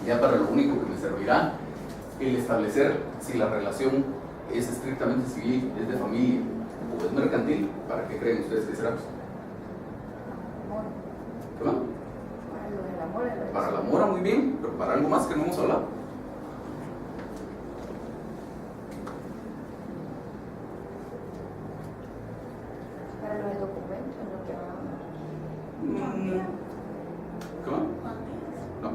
Ya para lo único que me servirá el establecer si la relación es estrictamente civil, es de familia o es mercantil. ¿Para qué creen ustedes que será? ¿Perdón? Para la mora, muy bien, pero para algo más que no hemos hablado. Para lo del documento, lo que va. ¿Cómo? No.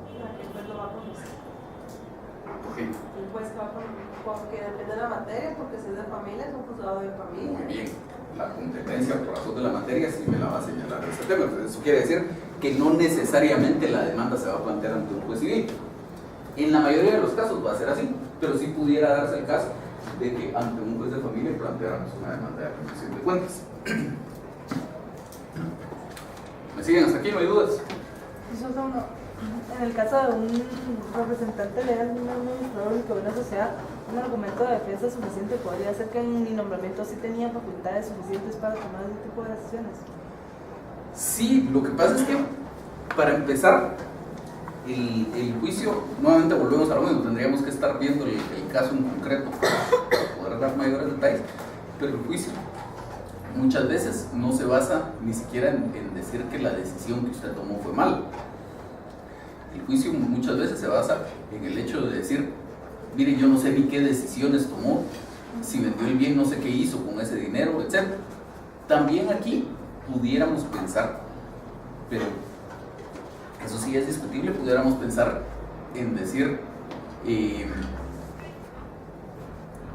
El juez lo va a conocer. Ok. El juez que va a conocer, porque depende de la materia, porque si es de familia, es un juzgado de familia. Muy bien. La competencia por razón de la materia sí me la va a señalar este tema. Entonces, eso quiere decir que no necesariamente la demanda se va a plantear ante un juez civil. En la mayoría de los casos va a ser así, pero sí pudiera darse el caso de que ante un juez de familia planteáramos una demanda de rendición de cuentas. ¿Me siguen hasta aquí? ¿No hay dudas? En el caso de un representante legal, un administrador de una sociedad, un argumento de defensa suficiente podría ser que en mi nombramiento sí tenía facultades suficientes para tomar ese tipo de decisiones. Sí, lo que pasa es que, para empezar, el juicio, nuevamente volvemos a lo mismo, tendríamos que estar viendo el caso en concreto para poder dar mayores detalles, pero el juicio muchas veces no se basa ni siquiera en decir que la decisión que usted tomó fue mala. El juicio muchas veces se basa en el hecho de decir, mire, yo no sé ni qué decisiones tomó, si vendió el bien no sé qué hizo con ese dinero, etc. También aquí pudiéramos pensar, pero eso sí es discutible, pudiéramos pensar en decir,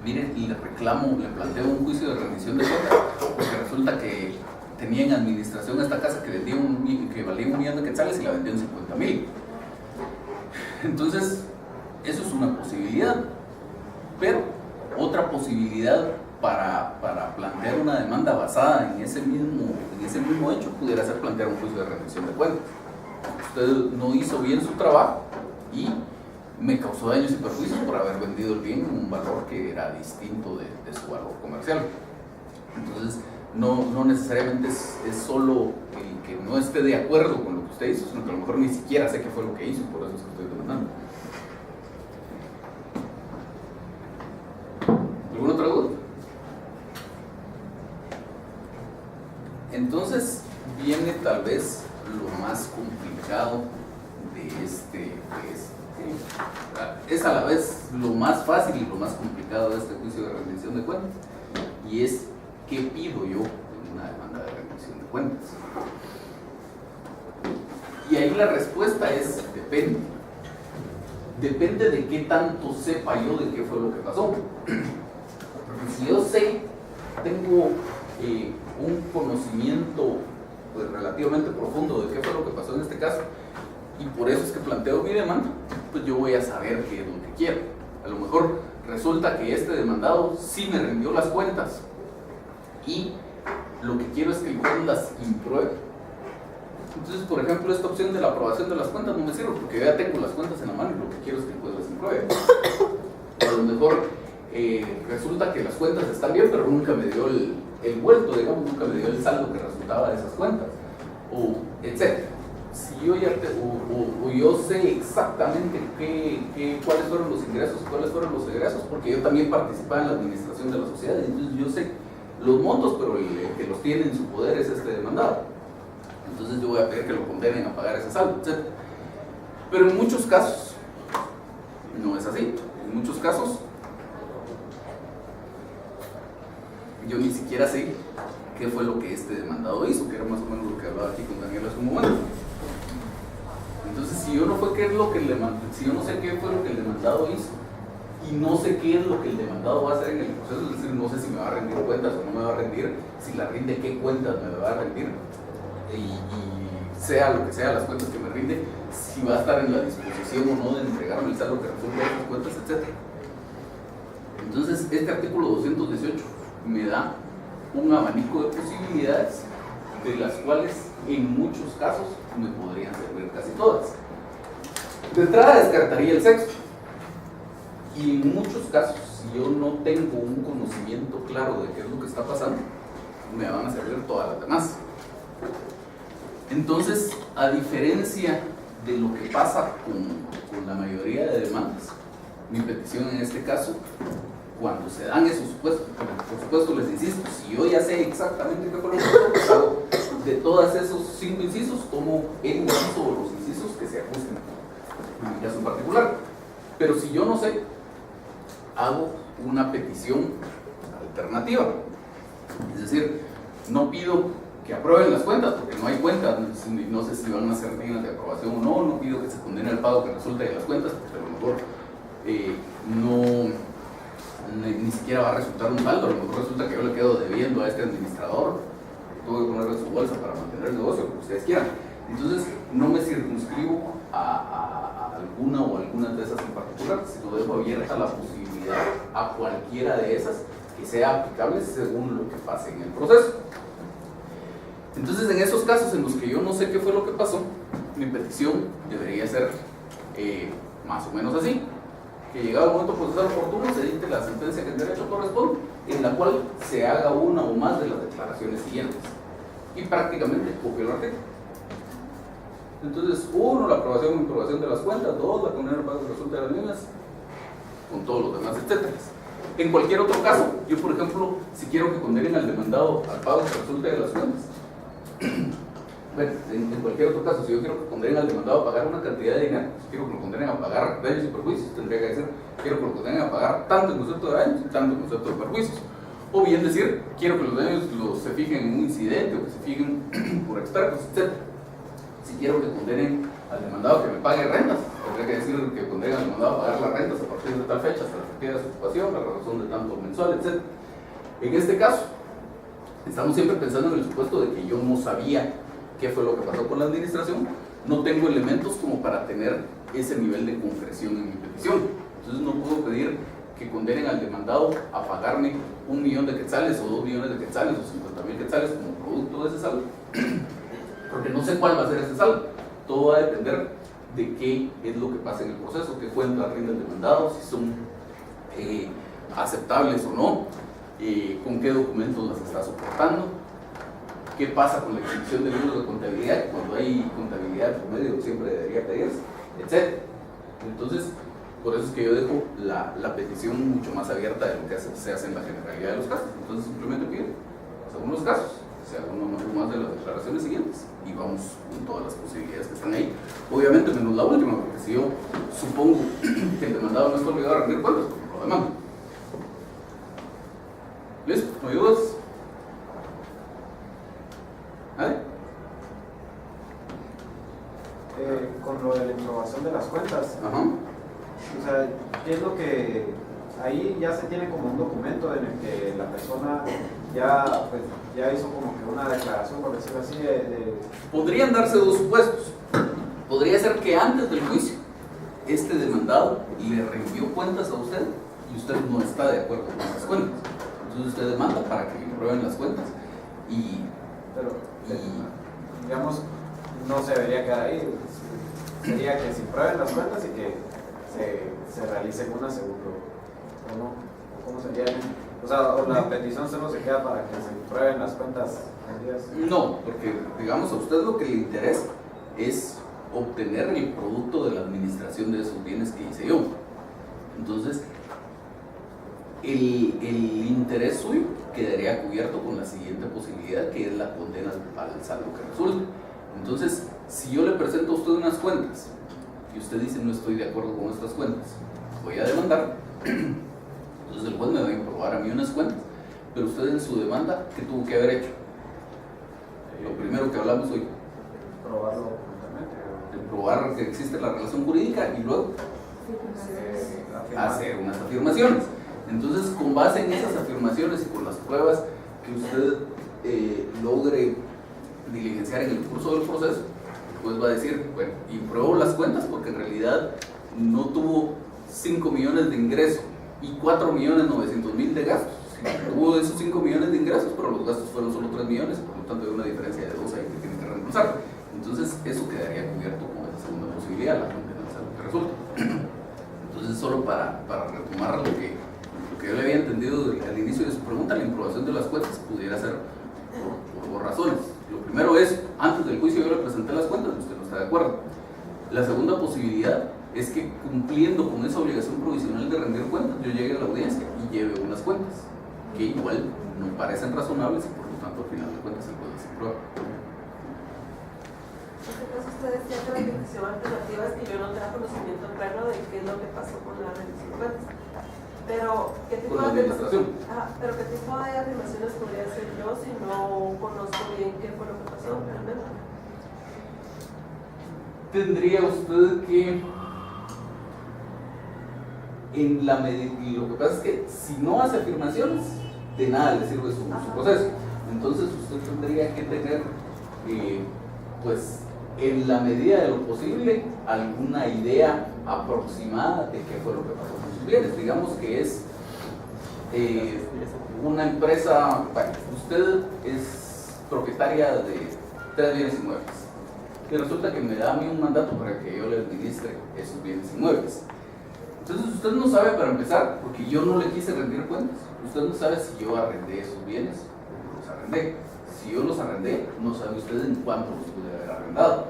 mire, le reclamo, le planteo un juicio de rendición de cuentas, porque resulta que tenía en administración esta casa que valía $1 millón de quetzales y la vendió en 50,000. Entonces, eso es una posibilidad, pero otra posibilidad para plantear una demanda basada en ese mismo hecho pudiera ser plantear un juicio de rendición de cuentas. Usted no hizo bien su trabajo y me causó daños y perjuicios por haber vendido el bien con un valor que era distinto de su valor comercial. Entonces, no necesariamente es solo el que no esté de acuerdo con lo que usted hizo, sino que a lo mejor ni siquiera sé qué fue lo que hizo, por eso es que estoy demandando. ¿Alguna otra duda? Entonces viene tal vez lo más complicado es a la vez lo más fácil y lo más complicado de este juicio de rendición de cuentas, y es ¿qué pido yo en una demanda cuentas. Y ahí la respuesta es depende. Depende de qué tanto sepa yo de qué fue lo que pasó. Porque si yo sé, tengo un conocimiento pues, relativamente profundo de qué fue lo que pasó en este caso, y por eso es que planteo mi demanda, pues yo voy a saber qué es lo que quiero. A lo mejor resulta que este demandado sí me rindió las cuentas y lo que quiero es que el juez las impruebe. Entonces, por ejemplo, esta opción de la aprobación de las cuentas no me sirve porque yo ya tengo las cuentas en la mano y lo que quiero es que el juez las impruebe. O a lo mejor resulta que las cuentas están bien, pero nunca me dio el vuelto, digamos, nunca me dio el saldo que resultaba de esas cuentas, o etc. Si yo ya o yo sé exactamente cuáles fueron los ingresos y cuáles fueron los egresos, porque yo también participaba en la administración de la sociedad, entonces yo sé los montos, pero el que los tiene en su poder es este demandado. Entonces yo voy a pedir que lo condenen a pagar ese saldo, etc. Pero en muchos casos no es así. En muchos casos yo ni siquiera sé qué fue lo que este demandado hizo, que era más o menos lo que hablaba aquí con Daniel hace un momento. Entonces, si yo no sé qué fue lo que el demandado hizo y no sé qué es lo que el demandado va a hacer en el proceso, es decir, no sé si me va a rendir cuentas o no me va a rendir, si la rinde, qué cuentas me va a rendir, y sea lo que sea las cuentas que me rinde, si va a estar en la disposición o no de entregarme el saldo que resuelve esas cuentas, etc. Entonces, este artículo 218 me da un abanico de posibilidades de las cuales en muchos casos me podrían servir casi todas. De entrada descartaría el sexo, y en muchos casos, si yo no tengo un conocimiento claro de qué es lo que está pasando, me van a servir todas las demás. Entonces, a diferencia de lo que pasa con la mayoría de demandas, mi petición en este caso, cuando se dan esos supuestos, por supuesto les insisto, si yo ya sé exactamente qué fue lo que pasó, hago de todos esos 5 incisos, tomo el inciso o los incisos que se ajusten en mi caso en particular. Pero si yo no sé, hago una petición alternativa. Es decir, no pido que aprueben las cuentas, porque no hay cuentas, no sé si van a ser dignas de aprobación o no pido que se condene el pago que resulte de las cuentas, porque a lo mejor ni siquiera va a resultar un saldo, a lo mejor resulta que yo le quedo debiendo a este administrador, tuve que ponerle su bolsa para mantener el negocio, como ustedes quieran. Entonces, no me circunscribo a alguna o algunas de esas en particular, sino dejo abierta la posibilidad a cualquiera de esas que sea aplicable según lo que pase en el proceso. Entonces, en esos casos en los que yo no sé qué fue lo que pasó, mi petición debería ser más o menos así: que llegado el momento procesal oportuno, se dicte la sentencia que en derecho corresponde, en la cual se haga una o más de las declaraciones siguientes. Y prácticamente copio el artículo. Entonces, 1, la aprobación o improbación de las cuentas; 2, la condena al pago que resulte de las mismas, con todos los demás, etc. En cualquier otro caso, yo por ejemplo, si quiero que condenen al demandado al pago que resulte de las cuentas, bueno, en cualquier otro caso, si yo quiero que condenen al demandado a pagar una cantidad de dinero, si quiero que lo condenen a pagar daños y perjuicios, tendría que decir, quiero que lo condenen a pagar tanto en concepto de daños y tanto en concepto de perjuicios. O bien decir, quiero que los daños se fijen en un incidente o que se fijen por expertos, etc. Si quiero que condenen al demandado que me pague rentas, tendría que decir que condenen al demandado a pagar las rentas a partir de tal fecha hasta la efectividad de su ocupación, la razón de tanto mensual, etc. En este caso, estamos siempre pensando en el supuesto de que yo no sabía qué fue lo que pasó con la administración, no tengo elementos como para tener ese nivel de concreción en mi petición. Entonces no puedo pedir que condenen al demandado a pagarme 1 millón de quetzales o 2 millones de quetzales o 50,000 quetzales como producto de ese saldo, porque no sé cuál va a ser ese saldo. Todo va a depender de qué es lo que pasa en el proceso, qué cuentas rinde el demandado, si son aceptables o no, con qué documentos las está soportando, qué pasa con la exhibición de libros de contabilidad, cuando hay contabilidad por medio siempre debería pedirse, etc. Entonces, por eso es que yo dejo la petición mucho más abierta de lo que se hace en la generalidad de los casos. Entonces simplemente pido, según los casos, se haga uno más de las declaraciones siguientes y vamos con todas las posibilidades que están ahí. Obviamente menos la última, porque si yo supongo que el demandado no está obligado a rendir cuentas, pues no lo demando. ¿Listo? ¿No hay dudas? ¿Nadie? con lo de la improbación de las cuentas, Ajá. o sea, ¿qué es lo que ahí ya se tiene como un documento en el que la persona ya, pues, ya hizo como que una declaración, por decirlo así, Podrían darse dos supuestos. Podría ser que antes del juicio este demandado le reenvió cuentas a usted y usted no está de acuerdo con esas cuentas. Entonces usted demanda para que le prueben las cuentas pero digamos, no se debería quedar ahí. Sería que se prueben las cuentas y que se realice una segunda, ¿o no? ¿O ¿cómo sería? O sea, o la petición solo se queda para que se prueben las cuentas. No, porque digamos a usted lo que le interesa es obtener el producto de la administración de esos bienes que hice yo. Entonces, el interés suyo quedaría cubierto con la siguiente posibilidad, que es la condena al saldo que resulte. Entonces, si yo le presento a usted unas cuentas y usted dice no estoy de acuerdo con estas cuentas, voy a demandar, entonces el juez me va a improbar a mí unas cuentas, pero usted en su demanda, ¿qué tuvo que haber hecho? Lo primero que hablamos hoy, Probarlo completamente. probar que existe la relación jurídica y luego hacer unas afirmaciones. Entonces, con base en esas afirmaciones y con las pruebas que usted logre diligenciar en el curso del proceso, pues va a decir, bueno, y pruebo las cuentas porque en realidad no tuvo 5 millones de ingresos y 4.900.000 de gastos. Tuvo esos 5 millones de ingresos, pero los gastos fueron solo 3 millones, por lo tanto hay una diferencia de 2 ahí que tienen que reembolsar. Entonces, eso quedaría cubierto como la segunda posibilidad, la condena al saldo que resulta. Entonces, solo para retomar lo que yo le había entendido al inicio de su pregunta, la improbación de las cuentas pudiera ser por razones. Lo primero es, antes del juicio yo le presenté las cuentas, usted no está de acuerdo. La segunda posibilidad es que cumpliendo con esa obligación provisional de rendir cuentas, yo llegue a la audiencia y lleve unas cuentas, que igual no parecen razonables y por lo tanto al final de cuentas el juez se prueba. En este caso usted decía que la petición alternativa es que yo no tenga conocimiento pleno de qué es lo que pasó con la rendición de cuentas. Pero, ¿qué tipo Con la administración. pero ¿qué tipo de afirmaciones podría hacer yo si no conozco bien qué fue lo que pasó realmente? Tendría usted que, en la medida, y lo que pasa es que si no hace afirmaciones, de nada le sirve su proceso. Entonces usted tendría que tener, pues, en la medida de lo posible, alguna idea aproximada de qué fue lo que pasó con sus bienes. Digamos que es una empresa, bueno, usted es propietaria de 3 bienes inmuebles y resulta que me da a mí un mandato para que yo le administre esos bienes inmuebles. Entonces usted no sabe, para empezar, porque yo no le quise rendir cuentas, usted no sabe si yo arrendé esos bienes o los arrendé. Si yo los arrendé, no sabe usted en cuánto los pude haber arrendado.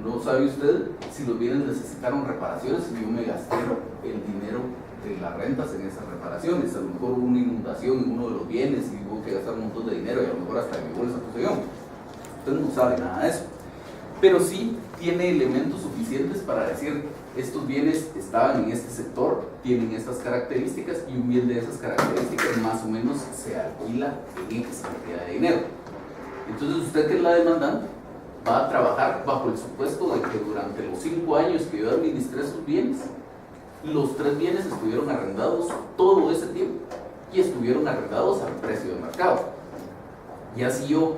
No sabe usted si los bienes necesitaron reparaciones y yo me gasté el dinero de las rentas en esas reparaciones. A lo mejor hubo una inundación en uno de los bienes y hubo que gastar un montón de dinero y a lo mejor hasta mi bolsa poseyó. Usted no sabe nada de eso. Pero sí tiene elementos suficientes para decir, estos bienes estaban en este sector, tienen estas características y un bien de esas características más o menos se alquila en X cantidad de dinero. Entonces usted, que es la demandante, va a trabajar bajo el supuesto de que durante los 5 años que yo administré esos bienes, los 3 bienes estuvieron arrendados todo ese tiempo y estuvieron arrendados al precio de mercado. Ya si yo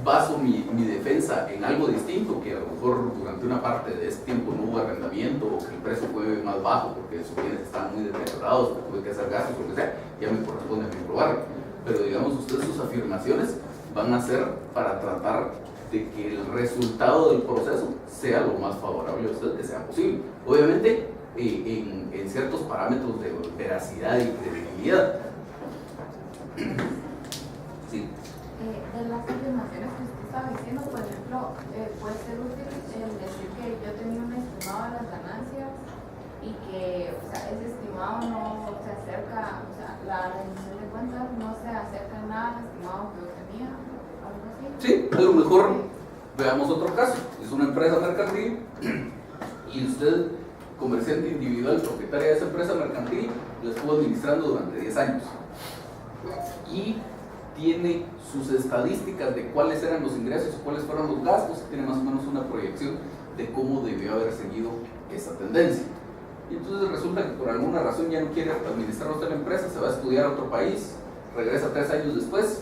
baso mi defensa en algo distinto, que a lo mejor durante una parte de ese tiempo no hubo arrendamiento o que el precio fue más bajo porque sus bienes estaban muy deteriorados, porque tuve que hacer gastos o lo que sea, ya me corresponde a mí probarlo. Pero digamos, ustedes, sus afirmaciones van a ser para tratar de que el resultado del proceso sea lo más favorable a usted que sea posible. Obviamente en ciertos parámetros de veracidad y credibilidad. Sí. De las afirmaciones que usted estaba diciendo, por ejemplo, puede ser útil el decir que yo tenía un estimado de las ganancias y que, o sea, ese estimado no se acerca, o sea, la rendición de cuentas no se acerca en nada al estimado que yo tenía, algo así. Sí, a lo mejor veamos otro caso. Es una empresa mercantil y usted, comerciante individual, propietaria de esa empresa mercantil, la estuvo administrando durante 10 años y tiene sus estadísticas de cuáles eran los ingresos y cuáles fueron los gastos, tiene más o menos una proyección de cómo debió haber seguido esa tendencia. Y entonces resulta que por alguna razón ya no quiere administrar usted la empresa, se va a estudiar a otro país, regresa 3 años después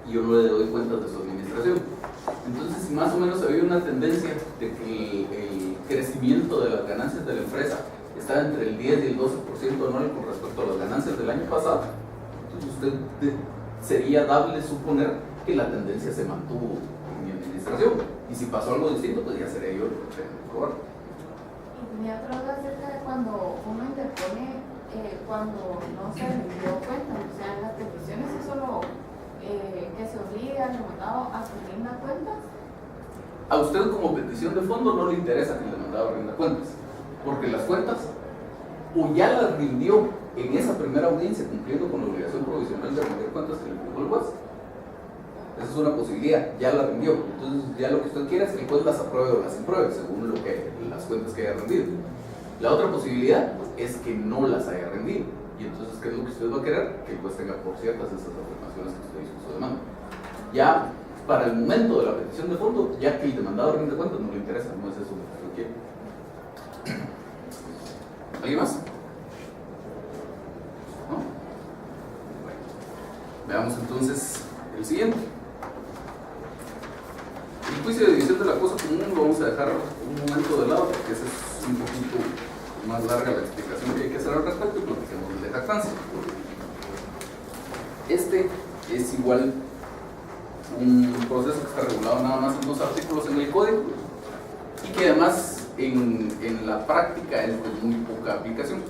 y yo no le doy cuentas de su administración. Entonces, más o menos había una tendencia de que el crecimiento de las ganancias de la empresa estaba entre el 10 y el 12% anual con respecto a las ganancias del año pasado. Entonces, usted sería dable suponer que la tendencia se mantuvo en mi administración. Y si pasó algo distinto, pues ya sería yo el que probar. Mi otra duda acerca de cuando uno interpone, cuando no se rindió cuenta, o sea, las peticiones es solo que se obliga al demandado a que rinda cuentas. A usted como petición de fondo no le interesa que el demandado rinda cuentas, porque las cuentas o ya las rindió en esa primera audiencia cumpliendo con la obligación provisional de rendir cuentas que le fijó el juez. Esa es una posibilidad, ya la rindió. Entonces ya lo que usted quiere es que el juez las apruebe o las impruebe según las cuentas que haya rendido. La otra posibilidad es que no las haya rendido. Y entonces, ¿qué es lo que usted va a querer? Que el juez tenga por ciertas esas afirmaciones que usted hizo en su demanda. Ya para el momento de la petición de fondo, ya que el demandado rinde cuentas, no le interesa, no es eso lo que usted quiere. ¿Alguien más? ¿No? Bueno, veamos entonces el siguiente. El juicio de división de la cosa común lo vamos a dejar un momento de lado porque ese es un poquito más larga la explicación que hay que hacer al respecto y platiquemos del de jactancia. Este es igual un proceso que está regulado nada más en 2 artículos en el código y que además en la práctica es de muy poca aplicación.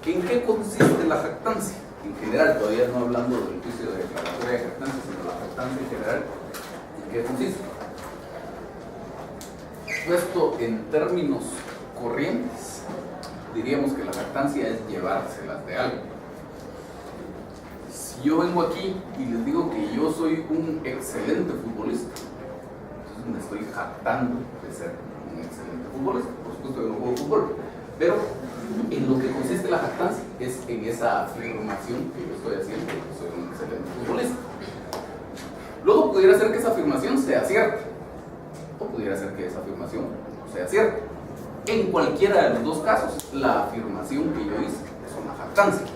¿En qué consiste la jactancia? En general, todavía no hablando del juicio de declaratoria de jactancia, sino la jactancia en general, ¿en qué consiste? Puesto en términos corrientes, diríamos que la jactancia es llevárselas de algo. Si yo vengo aquí y les digo que yo soy un excelente futbolista, entonces me estoy jactando de ser un excelente futbolista. Por supuesto que no juego fútbol, pero en lo que consiste la jactancia es en esa afirmación que yo estoy haciendo de que soy un excelente futbolista. Luego pudiera ser que esa afirmación sea cierta, o pudiera ser que esa afirmación no sea cierta. En cualquiera de los 2 casos, la afirmación que yo hice es una jactancia.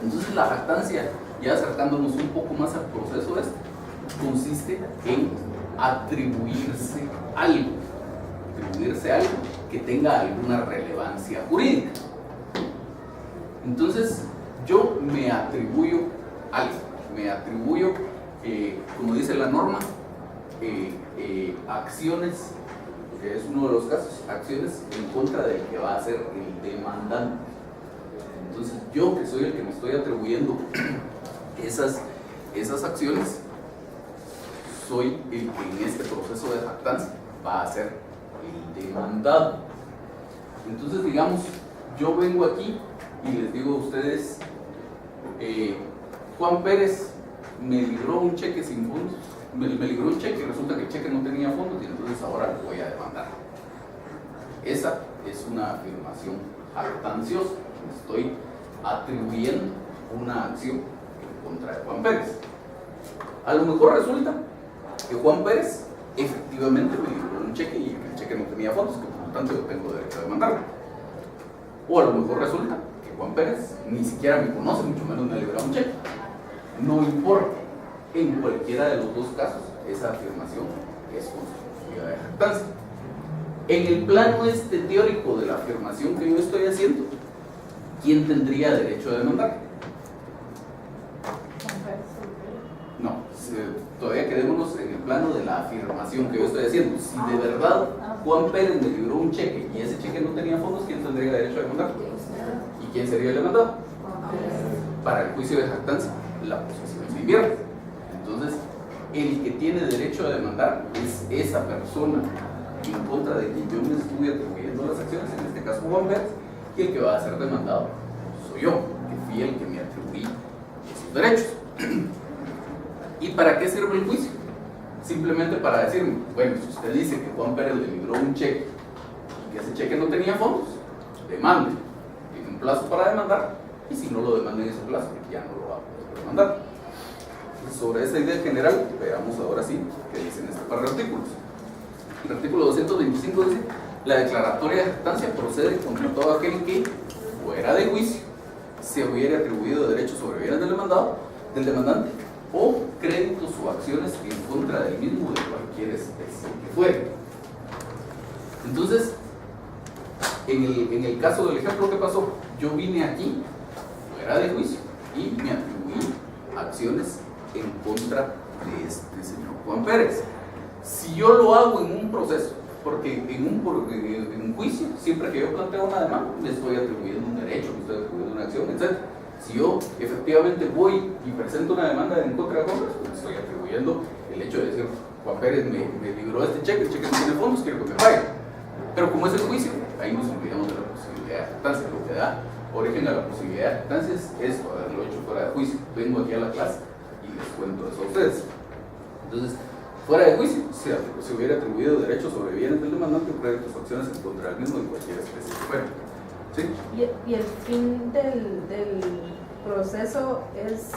Entonces la jactancia, ya acercándonos un poco más al proceso consiste en atribuirse algo que tenga alguna relevancia jurídica. Entonces yo me atribuyo algo, como dice la norma, acciones, que es uno de los casos, acciones en contra del que va a ser el demandante. Entonces yo, que soy el que me estoy atribuyendo esas acciones, soy el que en este proceso de jactancia va a ser el demandado. Entonces, digamos, yo vengo aquí y les digo a ustedes, Juan Pérez me libró un cheque sin fondos, me libró un cheque y resulta que el cheque no tenía fondos y entonces ahora lo voy a demandar. Esa es una afirmación jactanciosa. Estoy atribuyendo una acción en contra de Juan Pérez. A lo mejor resulta que Juan Pérez efectivamente me libró un cheque y el cheque no tenía fondos, que por lo tanto yo tengo derecho a demandarlo. O a lo mejor resulta que Juan Pérez ni siquiera me conoce, mucho menos me ha librado un cheque. No importa, en cualquiera de los 2 casos, esa afirmación es constitutiva de jactancia. En el plano teórico de la afirmación que yo estoy haciendo, ¿quién tendría derecho a demandar? No, todavía quedémonos en el plano de la afirmación que yo estoy haciendo. Si de verdad Juan Pérez me libró un cheque y ese cheque no tenía fondos, ¿quién tendría derecho a demandar? ¿Y quién sería el demandado? Para el juicio de jactancia, la posesión se invierte. Entonces, el que tiene derecho a demandar es esa persona en contra de quien yo me estoy atribuyendo las acciones, en este caso Juan Pérez, y el que va a ser demandado soy yo, que fui el que me atribuí esos derechos. ¿Y para qué sirve el juicio? Simplemente para decirme, bueno, si usted dice que Juan Pérez le libró un cheque y que ese cheque no tenía fondos, demande, tiene un plazo para demandar, y si no lo demanda en ese plazo, ya no lo va a poder demandar. sobre esa idea general, veamos ahora sí qué dicen este par de artículos. El artículo 225 dice: la declaratoria de jactancia procede contra todo aquel que, fuera de juicio, se hubiera atribuido derechos sobre bienes del demandante, o créditos o acciones en contra del mismo de cualquier especie que fuere. Entonces, en el caso del ejemplo que pasó, yo vine aquí, fuera de juicio, y me atribuí acciones en contra de este señor Juan Pérez. Si yo lo hago en un proceso, porque en un juicio, siempre que yo planteo una demanda, me estoy atribuyendo un derecho, me estoy atribuyendo una acción, etc. Si yo efectivamente voy y presento una demanda en contra de Juan Pérez, pues me estoy atribuyendo el hecho de decir: Juan Pérez me libró este cheque, el cheque no tiene fondos, quiero que me pague. Pero como es el juicio, ahí nos olvidamos de la posibilidad de jactancia. Lo que da origen a la posibilidad de jactancia es eso, haberlo hecho fuera de juicio. Vengo aquí a la clase y les cuento eso a ustedes. Entonces, fuera de juicio, se hubiera atribuido derechos sobre bienes del demandante o créditos o acciones en contra del mismo de cualquier especie que fuera. ¿Sí? Y el fin del proceso es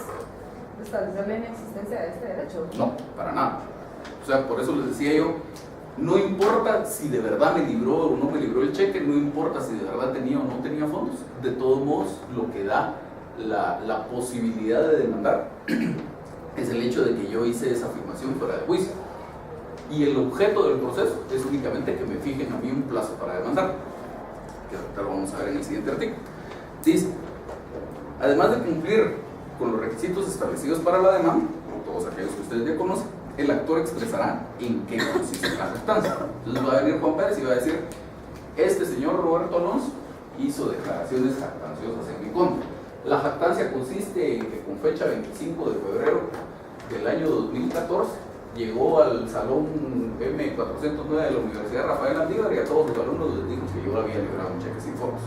establecer la inexistencia de este derecho. No, para nada. O sea, por eso les decía yo, no importa si de verdad me libró o no me libró el cheque, no importa si de verdad tenía o no tenía fondos, de todos modos lo que da la posibilidad de demandar es el hecho de que yo hice esa afirmación fuera de juicio. Y el objeto del proceso es únicamente que me fijen a mí un plazo para demandar, que ahorita lo vamos a ver en el siguiente artículo. Dice: además de cumplir con los requisitos establecidos para la demanda, todos aquellos que ustedes ya conocen, el actor expresará en qué consiste la jactancia. Entonces va a venir Juan Pérez y va a decir: este señor Roberto Alonso hizo declaraciones jactanciosas en mi contra. La jactancia consiste en que con fecha 25 de febrero del año 2014 llegó al salón M409 de la Universidad Rafael Andívar y a todos los alumnos les dijo que yo había librado un cheque sin fondos.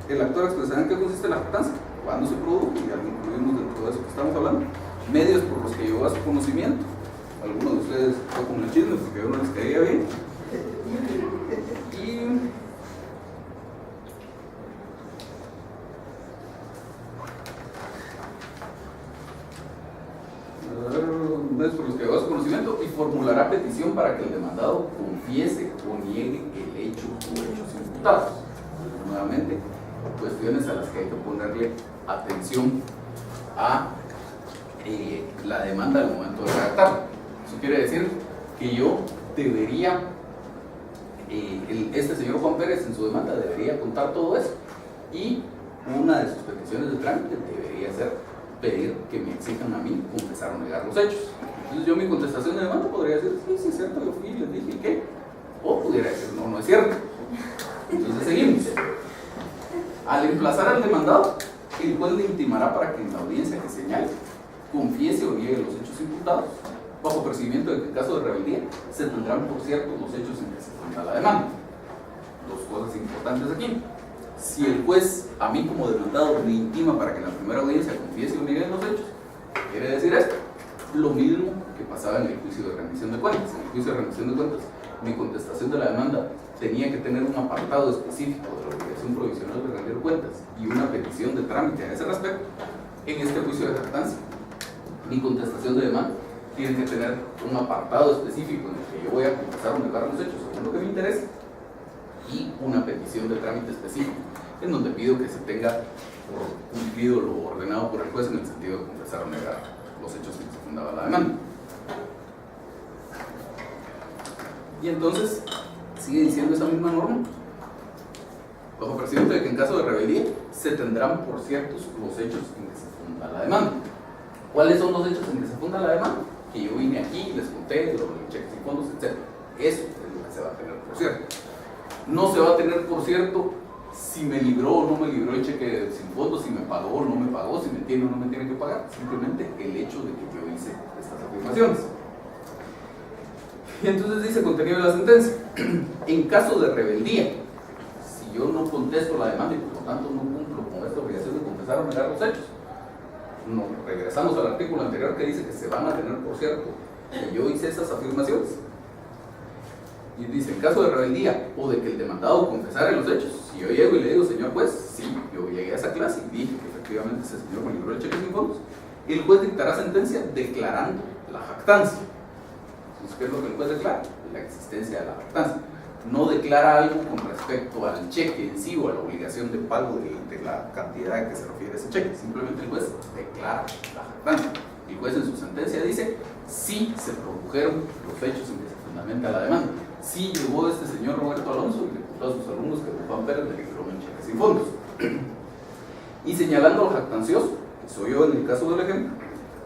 El actor expresará en qué consiste la jactancia, cuándo se produjo, y ya lo incluimos dentro de eso que estamos hablando, medios por los que llegó a su conocimiento. Algunos de ustedes fue con el chisme porque yo no les caía bien. Y medios por los que llegó a su conocimiento, y formulará petición para que el demandado confiese o niegue el hecho o hechos imputados. Nuevamente, cuestiones a las que hay que ponerle atención a la demanda al momento de redactarla. Eso quiere decir que yo debería, este señor Juan Pérez en su demanda debería contar todo eso, y una de sus peticiones de trámite debería ser pedir que me exijan a mí confesar o negar los hechos. Entonces yo mi contestación de demanda podría decir: sí, sí es cierto, yo fui y les dije que, o pudiera decir: no, no es cierto. Entonces seguimos. Al emplazar al demandado, el juez le intimará para que en la audiencia que señale confiese o niegue los hechos imputados, bajo percibimiento de que en caso de rebeldía se tendrán por cierto los hechos en que se funda la demanda. Dos cosas importantes aquí: si el juez a mí como demandado me intima para que en la primera audiencia confiese o niegue los hechos, ¿qué quiere decir esto? Lo mismo que pasaba en el juicio de rendición de cuentas. En el juicio de rendición de cuentas, mi contestación de la demanda tenía que tener un apartado específico de la obligación provisional de rendir cuentas y una petición de trámite a ese respecto. En este juicio de jactancia, mi contestación de demanda tiene que tener un apartado específico en el que yo voy a confesar o negar los hechos según lo que me interesa, y una petición de trámite específico en donde pido que se tenga cumplido lo ordenado por el juez en el sentido de confesar o negar los hechos en que se fundaba la demanda. Y entonces sigue diciendo esa misma norma: bajo percibimiento de que en caso de rebeldía se tendrán por ciertos los hechos en que se funda la demanda. ¿Cuáles son los hechos en que se funda la demanda? Que yo vine aquí y les conté lo de cheques y fondos, etc. Eso es lo que se va a tener por cierto. No se va a tener por cierto si me libró o no me libró el cheque sin fondos, si me pagó o no me pagó, si me tiene o no me tiene que pagar. Simplemente el hecho de que yo hice estas afirmaciones. Y entonces dice contenido de la sentencia: en caso de rebeldía, si yo no contesto la demanda y por lo tanto no cumplo con esta obligación de confesar o negar los hechos, no, regresamos al artículo anterior que dice que se van a tener por cierto que yo hice esas afirmaciones. Y dice: en caso de rebeldía o de que el demandado confesara los hechos, si yo llego y le digo: señor juez, sí, yo llegué a esa clase y dije que efectivamente ese señor me libró el cheque sin fondos, el juez dictará sentencia declarando la jactancia. Entonces, ¿qué es lo que el juez declara? La existencia de la jactancia. No declara algo con respecto al cheque en sí o a la obligación de pago de la cantidad a que se refiere ese cheque. Simplemente el juez declara la jactancia. El juez en su sentencia dice si se produjeron los hechos en que se fundamenta la demanda. Si llegó este señor Roberto Alonso y le contó a sus alumnos que Juan Pérez le libró un cheque sin fondos. Y señalando al jactancioso, que soy yo en el caso del ejemplo,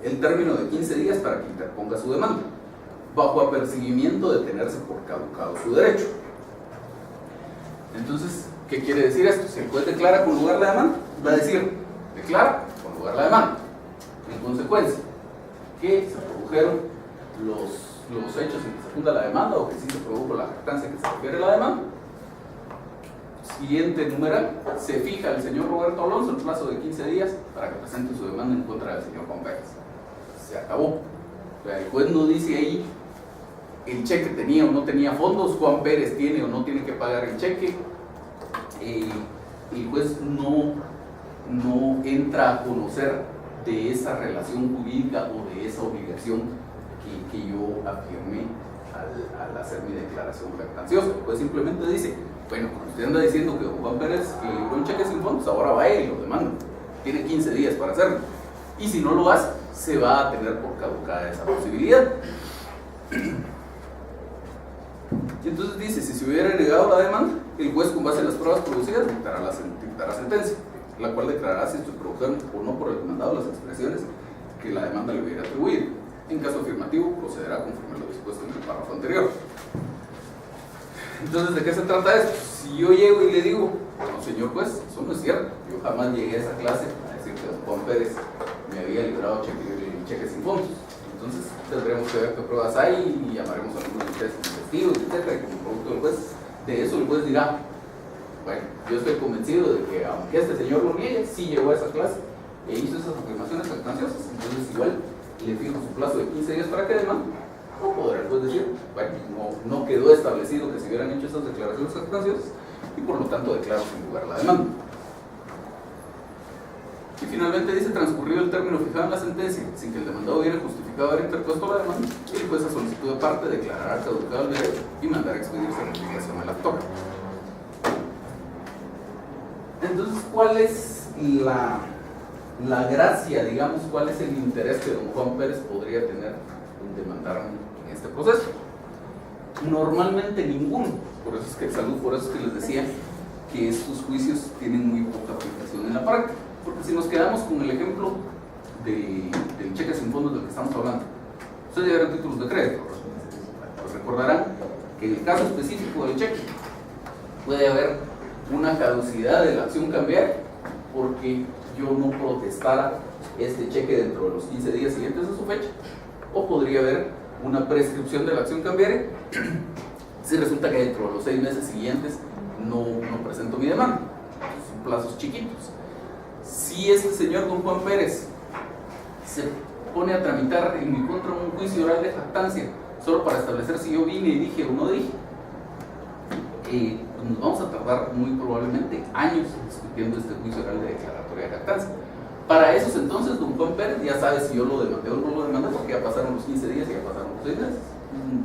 el término de 15 días para que interponga su demanda, bajo apercibimiento de tenerse por caducado su derecho. Entonces, ¿qué quiere decir esto? Si el juez declara con lugar la demanda, va a decir, declara con lugar la demanda. En consecuencia, que se produjeron los hechos en que se funda la demanda o que sí se produjo la jactancia que se refiere a la demanda. Siguiente numeral, se fija al señor Roberto Alonso el plazo de 15 días para que presente su demanda en contra del señor Juan Pérez. Se acabó. O sea, el juez no dice ahí el cheque tenía o no tenía fondos, Juan Pérez tiene o no tiene que pagar el cheque. El juez no entra a conocer de esa relación jurídica o de esa obligación que yo afirmé al hacer mi declaración jactanciosa. El juez simplemente dice, bueno, como usted anda diciendo que Juan Pérez le libró un cheque sin fondos, ahora vaya y lo demanda. Tiene 15 días para hacerlo. Y si no lo hace, se va a tener por caducada esa posibilidad. Y entonces dice, si se hubiera negado la demanda, el juez con base en las pruebas producidas dictará sentencia, la cual declarará si se produjeron o no por el demandado las expresiones que la demanda le hubiera atribuido. En caso afirmativo, procederá conforme lo dispuesto en el párrafo anterior. Entonces, ¿de qué se trata esto? Si yo llego y le digo, no señor juez, eso no es cierto, yo jamás llegué a esa clase a decir que don Juan Pérez me había librado cheques sin fondos. Entonces tendremos que ver qué pruebas hay y llamaremos a algunos de ustedes como testigos, etcétera, y como producto del juez, de eso el juez dirá, bueno, yo estoy convencido de que aunque este señor lo niegue, sí llegó a esa clase e hizo esas afirmaciones jactanciosas, entonces igual le fijo su plazo de 15 días para que demande, o podrá el juez decir, bueno, no quedó establecido que se hubieran hecho esas declaraciones jactanciosas y por lo tanto declaro sin lugar la demanda. Y finalmente dice, transcurrido el término fijado en la sentencia, sin que el demandado hubiera justificado haber interpuesto la demanda, el juez a solicitud de parte declarará caducado el derecho y mandará a expedir certificación al actor. Entonces, ¿cuál es la gracia, digamos, cuál es el interés que don Juan Pérez podría tener en demandarme en este proceso? Normalmente ninguno, por eso es que les decía que estos juicios tienen muy poca aplicación en la práctica. Porque si nos quedamos con el ejemplo del cheque sin fondos del que estamos hablando, ustedes ya verán títulos de crédito, pues recordarán que en el caso específico del cheque puede haber una caducidad de la acción cambiaria porque yo no protestara este cheque dentro de los 15 días siguientes a su fecha, o podría haber una prescripción de la acción cambiaria si resulta que dentro de los 6 meses siguientes no presento mi demanda. Son plazos chiquitos. Si este señor don Juan Pérez se pone a tramitar en mi contra un juicio oral de jactancia solo para establecer si yo vine y dije o no dije, nos vamos a tardar muy probablemente años discutiendo este juicio oral de declaratoria de jactancia. Para esos entonces don Juan Pérez ya sabe si yo lo demandé o no lo demandé, porque ya pasaron los 15 días y ya pasaron los 6 meses.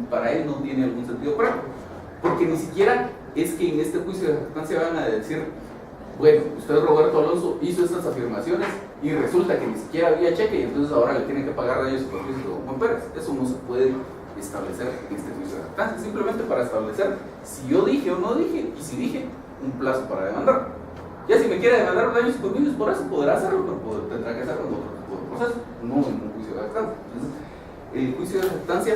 Para él no tiene algún sentido práctico, porque ni siquiera es que en este juicio de jactancia van a decir, bueno, usted Roberto Alonso hizo estas afirmaciones y resulta que ni siquiera había cheque y entonces ahora le tienen que pagar daños y perjuicios a don Juan Pérez. Eso no se puede establecer en este juicio de jactancia, simplemente para establecer si yo dije o no dije, y si dije, un plazo para demandar. Ya si me quiere demandar daños y perjuicios por eso podrá hacerlo, pero tendrá que hacerlo en otro tipo de proceso, no en un juicio de jactancia. Entonces, el juicio de jactancia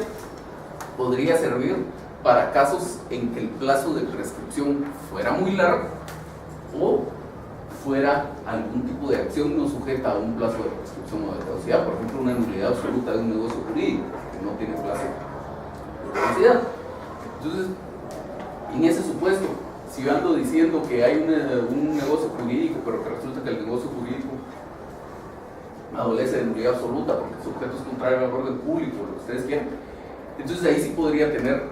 podría servir para casos en que el plazo de prescripción fuera muy largo o fuera algún tipo de acción no sujeta a un plazo de prescripción o de caducidad, por ejemplo una nulidad absoluta de un negocio jurídico que no tiene plazo de caducidad. Entonces, en ese supuesto, si yo ando diciendo que hay un negocio jurídico, pero que resulta que el negocio jurídico adolece de nulidad absoluta porque el sujeto es contrario al orden público, lo que ustedes quieran, entonces ahí sí podría tener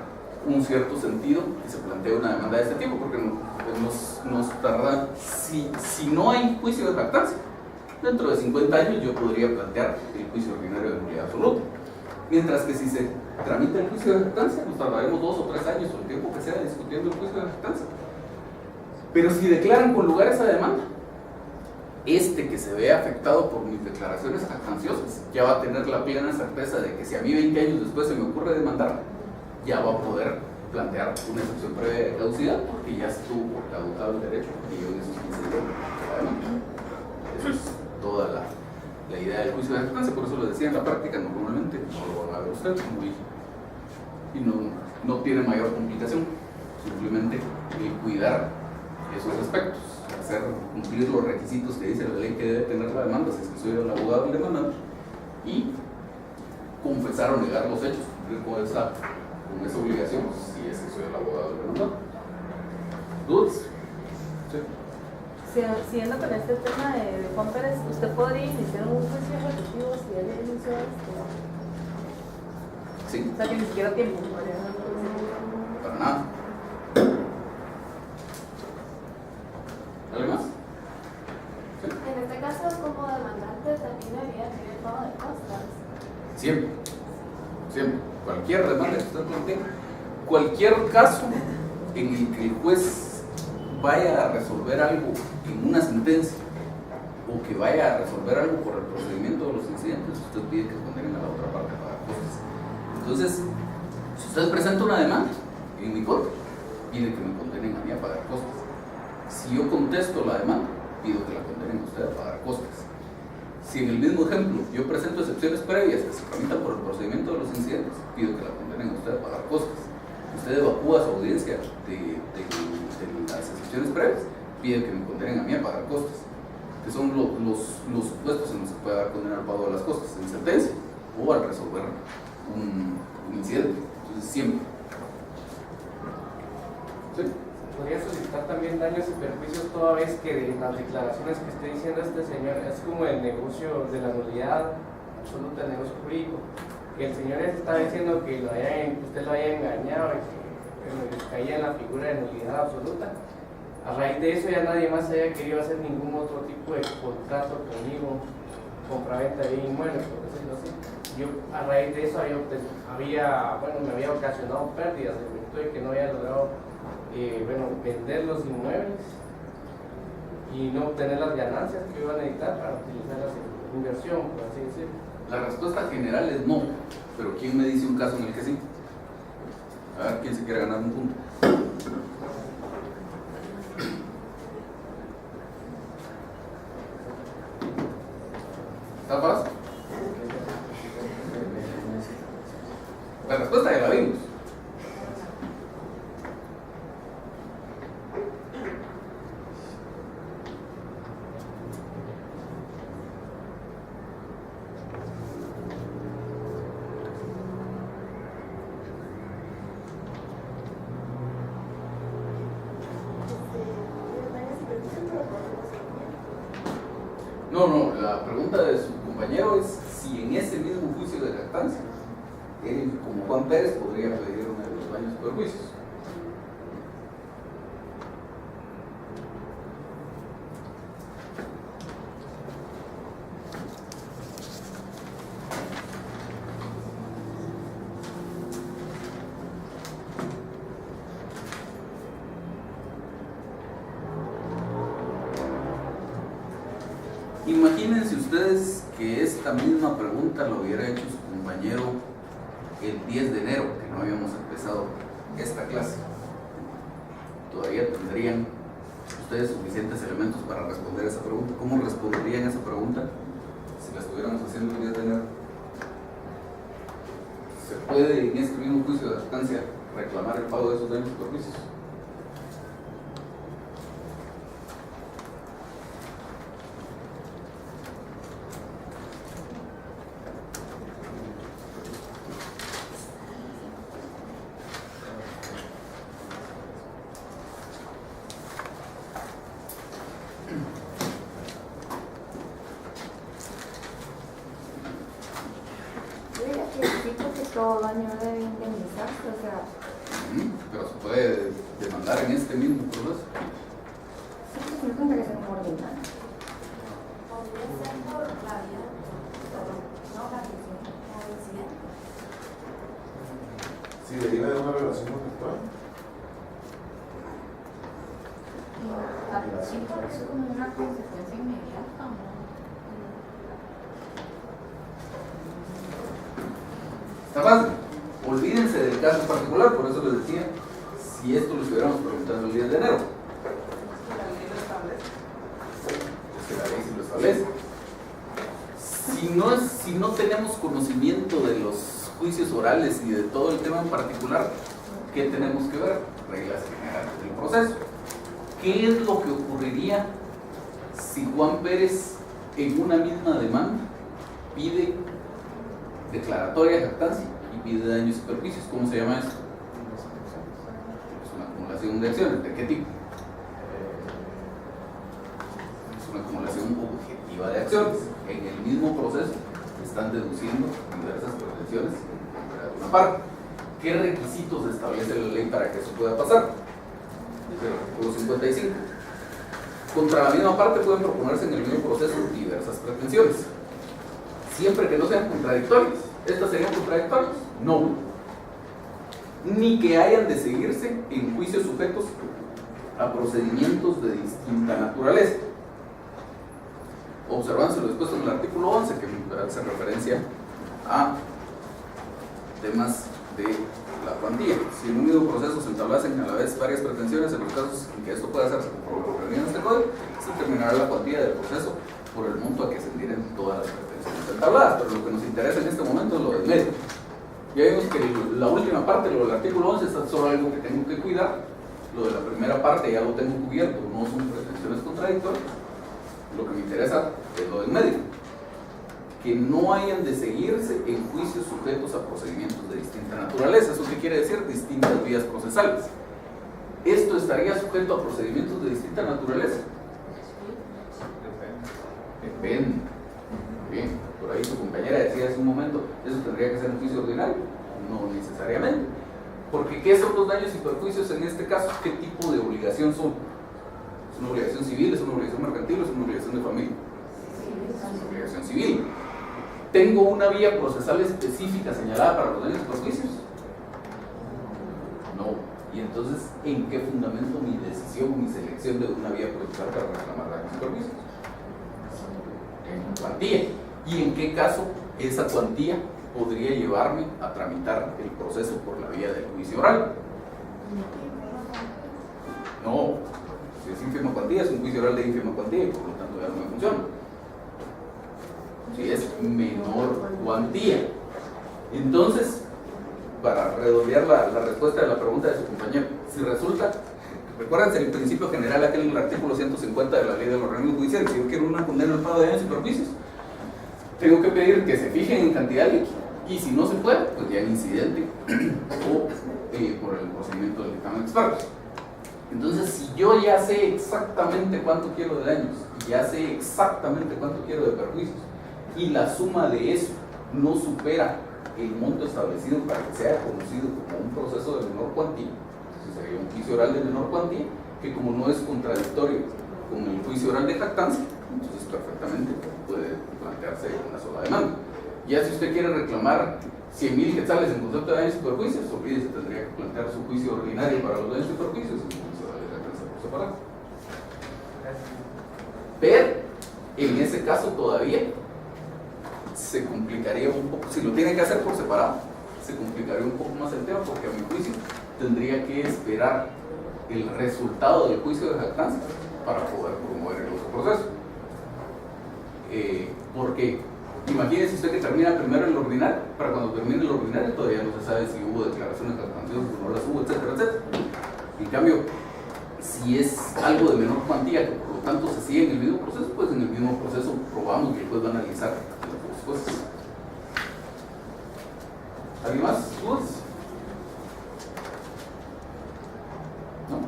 un cierto sentido que se plantee una demanda de este tipo, porque nos tarda, si no hay juicio de jactancia, dentro de 50 años yo podría plantear el juicio ordinario de nulidad absoluta. Mientras que si se tramita el juicio de jactancia, nos tardaremos 2 o 3 años o el tiempo que sea discutiendo el juicio de jactancia. Pero si declaran con lugar esa demanda, que se ve afectado por mis declaraciones jactanciosas ya va a tener la plena certeza de que si a mí 20 años después se me ocurre demandar, ya va a poder plantear una excepción previa de caducidad porque ya estuvo caducado el derecho que yo en esos 15 días la demanda. Eso es toda la idea del juicio de jactancia, por eso lo decía en la práctica, normalmente no lo van a ver ustedes y no tiene mayor complicación, simplemente el cuidar esos aspectos, hacer cumplir los requisitos que dice la ley que debe tener la demanda, si es que soy el abogado del demandante, y confesar o negar los hechos, cumplir con esa obligación, si es que soy el abogado del demandante. ¿Dudas? Sí. Siguiendo con este tema de Juan Pérez, ¿usted podría iniciar un juicio ejecutivo si él inició esto? Sí. O sea, que ni siquiera tiempo. Para nada. ¿Algo más? ¿Sí? En este caso, como demandante, también debería tener pago de costas. Siempre. Siempre. Cualquier demanda que usted plantee, cualquier caso en el que el juez vaya a resolver algo en una sentencia o que vaya a resolver algo por el procedimiento de los incidentes, usted pide que condenen a la otra parte para costas. Entonces, si usted presenta una demanda en mi corte, pide que me condenen a mí a pagar costas. Si yo contesto la demanda, pido que la condenen a usted a pagar costas. Si en el mismo ejemplo yo presento excepciones previas que se tramitan por el procedimiento de los incidentes, pido que la condenen a usted a pagar costas. Usted evacúa su audiencia de las excepciones previas, pide que me condenen a mí a pagar costas, que son los supuestos en los que puede dar condena al pago de las costas, en sentencia o al resolver un incidente. Entonces, siempre. ¿Sí? Podría solicitar también daños y perjuicios toda vez que de las declaraciones que esté diciendo este señor es como el negocio de la nulidad absoluta, el negocio jurídico, que el señor está diciendo que usted lo haya engañado y que caía en la figura de nulidad absoluta. A raíz de eso ya nadie más haya querido hacer ningún otro tipo de contrato conmigo, compraventa de inmuebles, por decirlo así. Yo a raíz de eso me había ocasionado pérdidas en virtud de que no había logrado vender los inmuebles y no obtener las ganancias que iban a necesitar para utilizarlas en inversión, por así decirlo. La respuesta general es no, pero ¿quién me dice un caso en el que sí? A ver, ¿quién se quiere ganar un punto? ¿Está fácil? La respuesta ya la vimos. No, la pregunta de su compañero es si en ese mismo juicio de jactancia, él, como Juan Pérez, podría pedir uno de los daños y perjuicios. Imagínense ustedes que esta misma pregunta lo hubiera hecho su compañero el 10 de enero, que no habíamos empezado esta clase. Todavía tendrían ustedes suficientes elementos para responder esa pregunta. ¿Cómo responderían esa pregunta si la estuviéramos haciendo el 10 de enero? ¿Se puede en este mismo juicio de jactancia reclamar el pago de esos daños y perjuicios? Todo daño debe indemnizarse, o sea. Pero se puede demandar en este mismo proceso. Sí, pues me cuenta que es un ordinario. Podría ser Si deriva de una relación conflictual. Sí, por eso como una consecuencia inmediata, ¿no? Está fácil. Olvídense del caso particular, por eso les decía, si esto lo estuviéramos preguntando el 10 de enero. La ley lo establece. Es que la ley sí lo establece. Si no tenemos conocimiento de los juicios orales y de todo el tema en particular, ¿qué tenemos que ver? Reglas generales del proceso. ¿Qué es lo que ocurriría si Juan Pérez en una misma demanda pide declaratoria de jactancia y pide daños y perjuicios? ¿Cómo se llama eso? Es una acumulación de acciones. ¿De qué tipo? Es una acumulación objetiva de acciones. En el mismo proceso están deduciendo diversas pretensiones de una parte. ¿Qué requisitos establece la ley para que eso pueda pasar? Dice el artículo 55. Contra la misma parte pueden proponerse en el mismo proceso diversas pretensiones, siempre que no sean contradictorias. ¿Estas serían contradictorias? No. Ni que hayan de seguirse en juicios sujetos a procedimientos de distinta naturaleza. Observándose lo dispuesto en el artículo 11, que hace referencia a temas de la cuantía. Si en un mismo proceso se entablasen a la vez varias pretensiones, en los casos en que esto pueda hacerse por lo prevenido en este código, se determinará la cuantía del proceso por el monto a que se ascendieren todas las pretensiones entabladas. Pero lo que nos interesa en este momento es lo del medio. Ya vimos que la última parte, lo del artículo 11, es solo algo que tengo que cuidar. Lo de la primera parte ya lo tengo cubierto, no son pretensiones contradictorias. Lo que me interesa es lo del medio. Que no hayan de seguirse en juicios sujetos a procedimientos de distinta naturaleza. ¿Eso qué quiere decir? Distintas vías procesales. ¿Esto estaría sujeto a procedimientos de distinta naturaleza? Depende. Bien, por ahí su compañera decía hace un momento, ¿eso tendría que ser un juicio ordinario? No necesariamente. Porque ¿qué son los daños y perjuicios en este caso? ¿Qué tipo de obligación son? ¿Es una obligación civil? ¿Es una obligación mercantil? ¿Es una obligación de familia? Es una obligación civil. ¿Tengo una vía procesal específica señalada para los daños y perjuicios? No. Y entonces, ¿en qué fundamento mi decisión, mi selección de una vía procesal para reclamar daños y perjuicios? En cuantía. ¿Y en qué caso esa cuantía podría llevarme a tramitar el proceso por la vía del juicio oral? No. Si es ínfima cuantía, es un juicio oral de ínfima cuantía y por lo tanto ya no me funciona. Si es menor cuantía. Entonces, para redondear la respuesta de la pregunta de su compañero, si resulta, recuérdense el principio general aquel en el artículo 150 de la ley de los organismos judiciales, si yo quiero una condena al pago de daños y perjuicios, tengo que pedir que se fijen en cantidad líquida, y si no se puede, pues ya en incidente o por el procedimiento del dictamen de expertos. Entonces, si yo ya sé exactamente cuánto quiero de daños y ya sé exactamente cuánto quiero de perjuicios, y la suma de eso no supera el monto establecido para que sea conocido como un proceso de menor cuantía, entonces sería un juicio oral de menor cuantía, que como no es contradictorio con el juicio oral de jactancia, entonces perfectamente puede plantearse una sola demanda. Ya si usted quiere reclamar 100,000 quetzales en concepto de daños y perjuicios, olvídese, tendría que plantear su juicio ordinario para los daños y perjuicios y un juicio oral de jactancia por separado. Pero en ese caso todavía se complicaría un poco, si lo tiene que hacer por separado, se complicaría un poco más el tema, porque a mi juicio tendría que esperar el resultado del juicio de jactancia para poder promover el otro proceso. Porque imagínese usted que termina primero el ordinario, para cuando termine el ordinario todavía no se sabe si hubo declaraciones jactanciosas o no las hubo, etcétera, etcétera. En cambio, si es algo de menor cuantía, que por lo tanto se sigue en el mismo proceso, pues en el mismo proceso probamos que el juez va a analizar las dos cosas. ¿Alguien más? ¿Dudas? ¿No?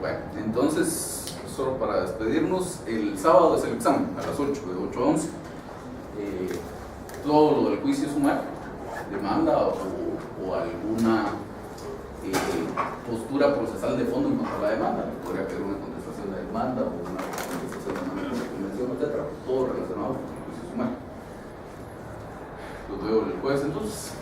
Bueno, entonces, solo para despedirnos, el sábado es el examen, a las 8, de 8 a 11. Todo lo del juicio sumario, demanda o alguna postura procesal de fondo en cuanto a la demanda, podría haber una contestación de demanda o una contestación de demanda de convención, etcétera, todo relacionado con el juicio sumario. Los veo el jueves entonces.